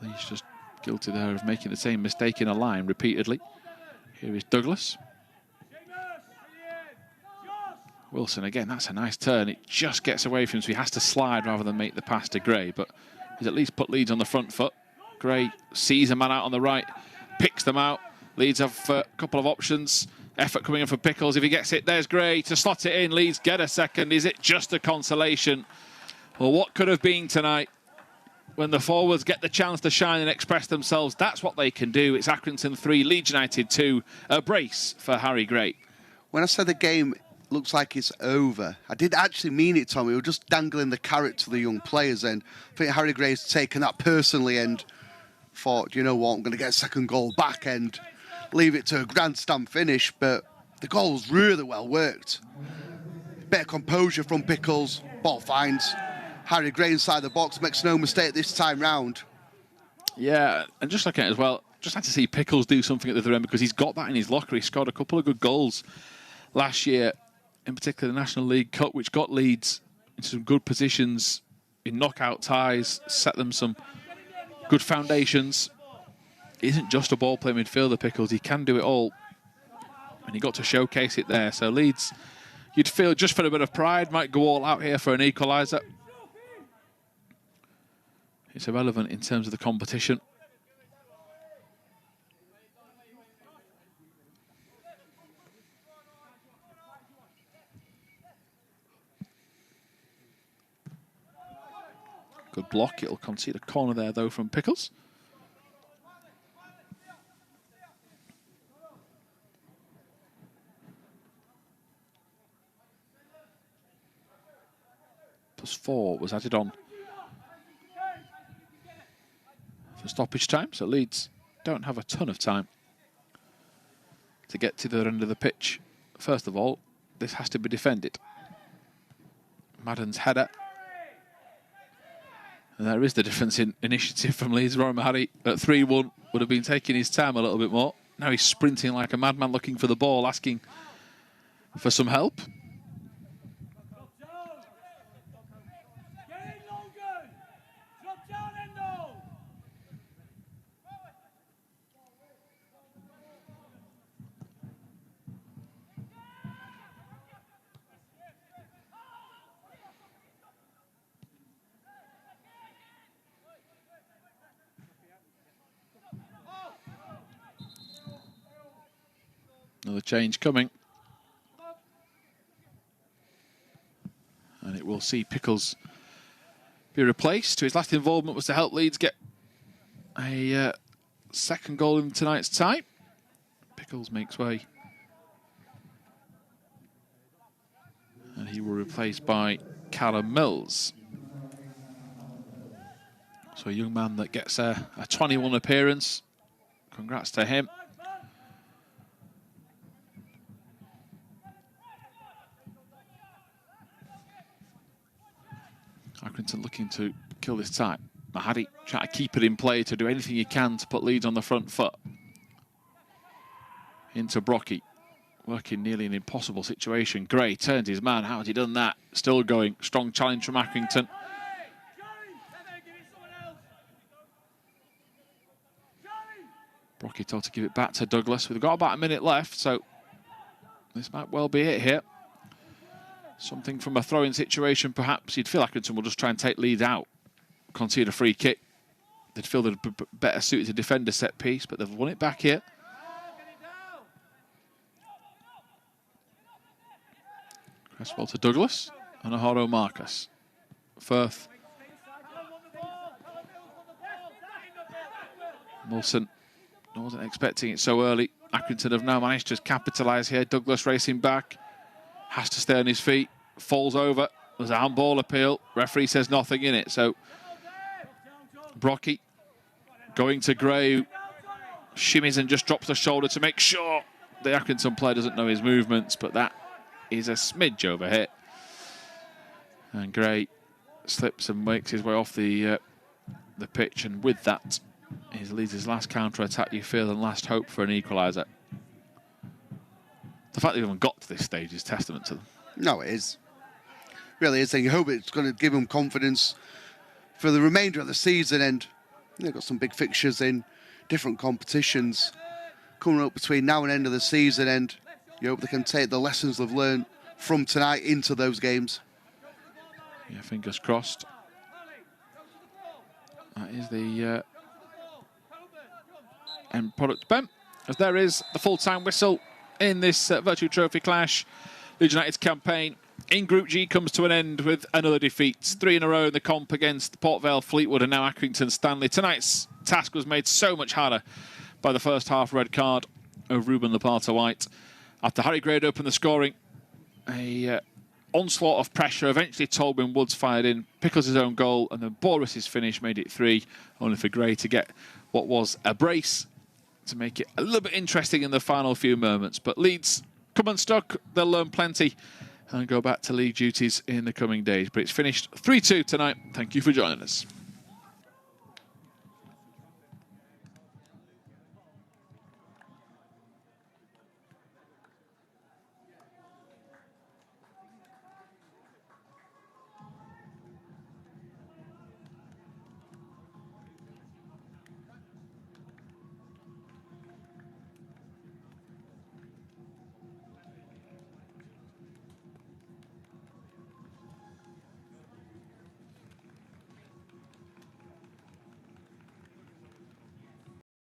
He's just guilty there of making the same mistake in a line repeatedly. Here is Douglas. Wilson again, that's a nice turn. It just gets away from him, so he has to slide rather than make the pass to Gray, but he's at least put Leeds on the front foot. Gray sees a man out on the right, picks them out. Leeds have a couple of options. Effort coming in for Pickles. If he gets it, there's Gray to slot it in. Leeds get a second. Is it just a consolation? Well, what could have been tonight? When the forwards get the chance to shine and express themselves, that's what they can do. It's Accrington 3, Leeds United 2. A brace for Harry Gray. When I said the game looks like it's over, I didn't actually mean it, Tommy. We were just dangling the carrot to the young players, and I think Harry Gray's taken that personally and thought, you know what, I'm going to get a second goal back and leave it to a grandstand finish, but the goal was really well worked. bit of composure from Pickles. Ball finds Harry Gray inside the box, makes no mistake this time round. Yeah, and just looking at it as well, just like to see Pickles do something at the other end, because he's got that in his locker. He scored a couple of good goals last year, in particular the National League Cup, which got Leeds into some good positions in knockout ties, set them some good foundations. He isn't just a ball-playing midfielder, Pickles. He can do it all, and he got to showcase it there. So Leeds, you'd feel, just for a bit of pride, might go all out here for an equaliser. It's irrelevant in terms of the competition. Good block. It'll concede a corner there, though, from Pickles. +4 was added on for stoppage time, so Leeds don't have a ton of time to get to the other end of the pitch. First of all, this has to be defended. Madden's header. And there is the difference in initiative from Leeds. Rory Mahady at 3-1 would have been taking his time a little bit more. Now he's sprinting like a madman looking for the ball, asking for some help. Another change coming. And it will see Pickles be replaced. His last involvement was to help Leeds get a second goal in tonight's tie. Pickles makes way. And he will be replaced by Callum Mills. So a young man that gets a 21 appearance. Congrats to him. Accrington looking to kill this tie. Mahady trying to keep it in play, to do anything he can to put Leeds on the front foot. Into Brockie, working nearly an impossible situation. Gray turns his man. How has he done that? Still going. Strong challenge from Accrington. Brockie told to give it back to Douglas. We've got about a minute left, so this might well be it here. Something from a throw-in situation, perhaps. You'd feel Accrington will just try and take Leeds out, concede a free kick. They'd feel they'd be better suited to defend a set piece, but they've won it back here. Cresswell to Douglas. Enahoro-Marcus. Firth. Wilson. I wasn't expecting it so early. Accrington have now managed to capitalise here. Douglas racing back. Has to stay on his feet. Falls over. There's a handball appeal. Referee says nothing in it. So Brockie going to Gray. Shimmies and just drops the shoulder to make sure the Accrington player doesn't know his movements. But that is a smidge over here. And Gray slips and makes his way off the pitch. And with that, he leads his last counter-attack, you feel, and last hope for an equaliser. The fact that they haven't got to this stage is testament to them. No, it is. Really is. And you hope it's going to give them confidence for the remainder of the season. And they've got some big fixtures in different competitions coming up between now and end of the season. And you hope they can take the lessons they've learned from tonight into those games. Yeah, fingers crossed. That is the end product, Ben. As there is the full-time whistle in this Vertu Trophy clash. Leeds United's campaign in Group G comes to an end with another defeat. 3 in a row in the comp against Port Vale, Fleetwood and now Accrington Stanley. Tonight's task was made so much harder by the first half red card of Ruben Lopata-White. After Harry Gray opened the scoring, a onslaught of pressure. Eventually Tolbin Woods fired in. Pickles' own goal and then Bauress' finish made it 3. Only for Gray to get what was a brace to make it a little bit interesting in the final few moments. But Leeds come unstuck. They'll learn plenty and go back to league duties in the coming days. But it's finished 3-2 tonight. Thank you for joining us.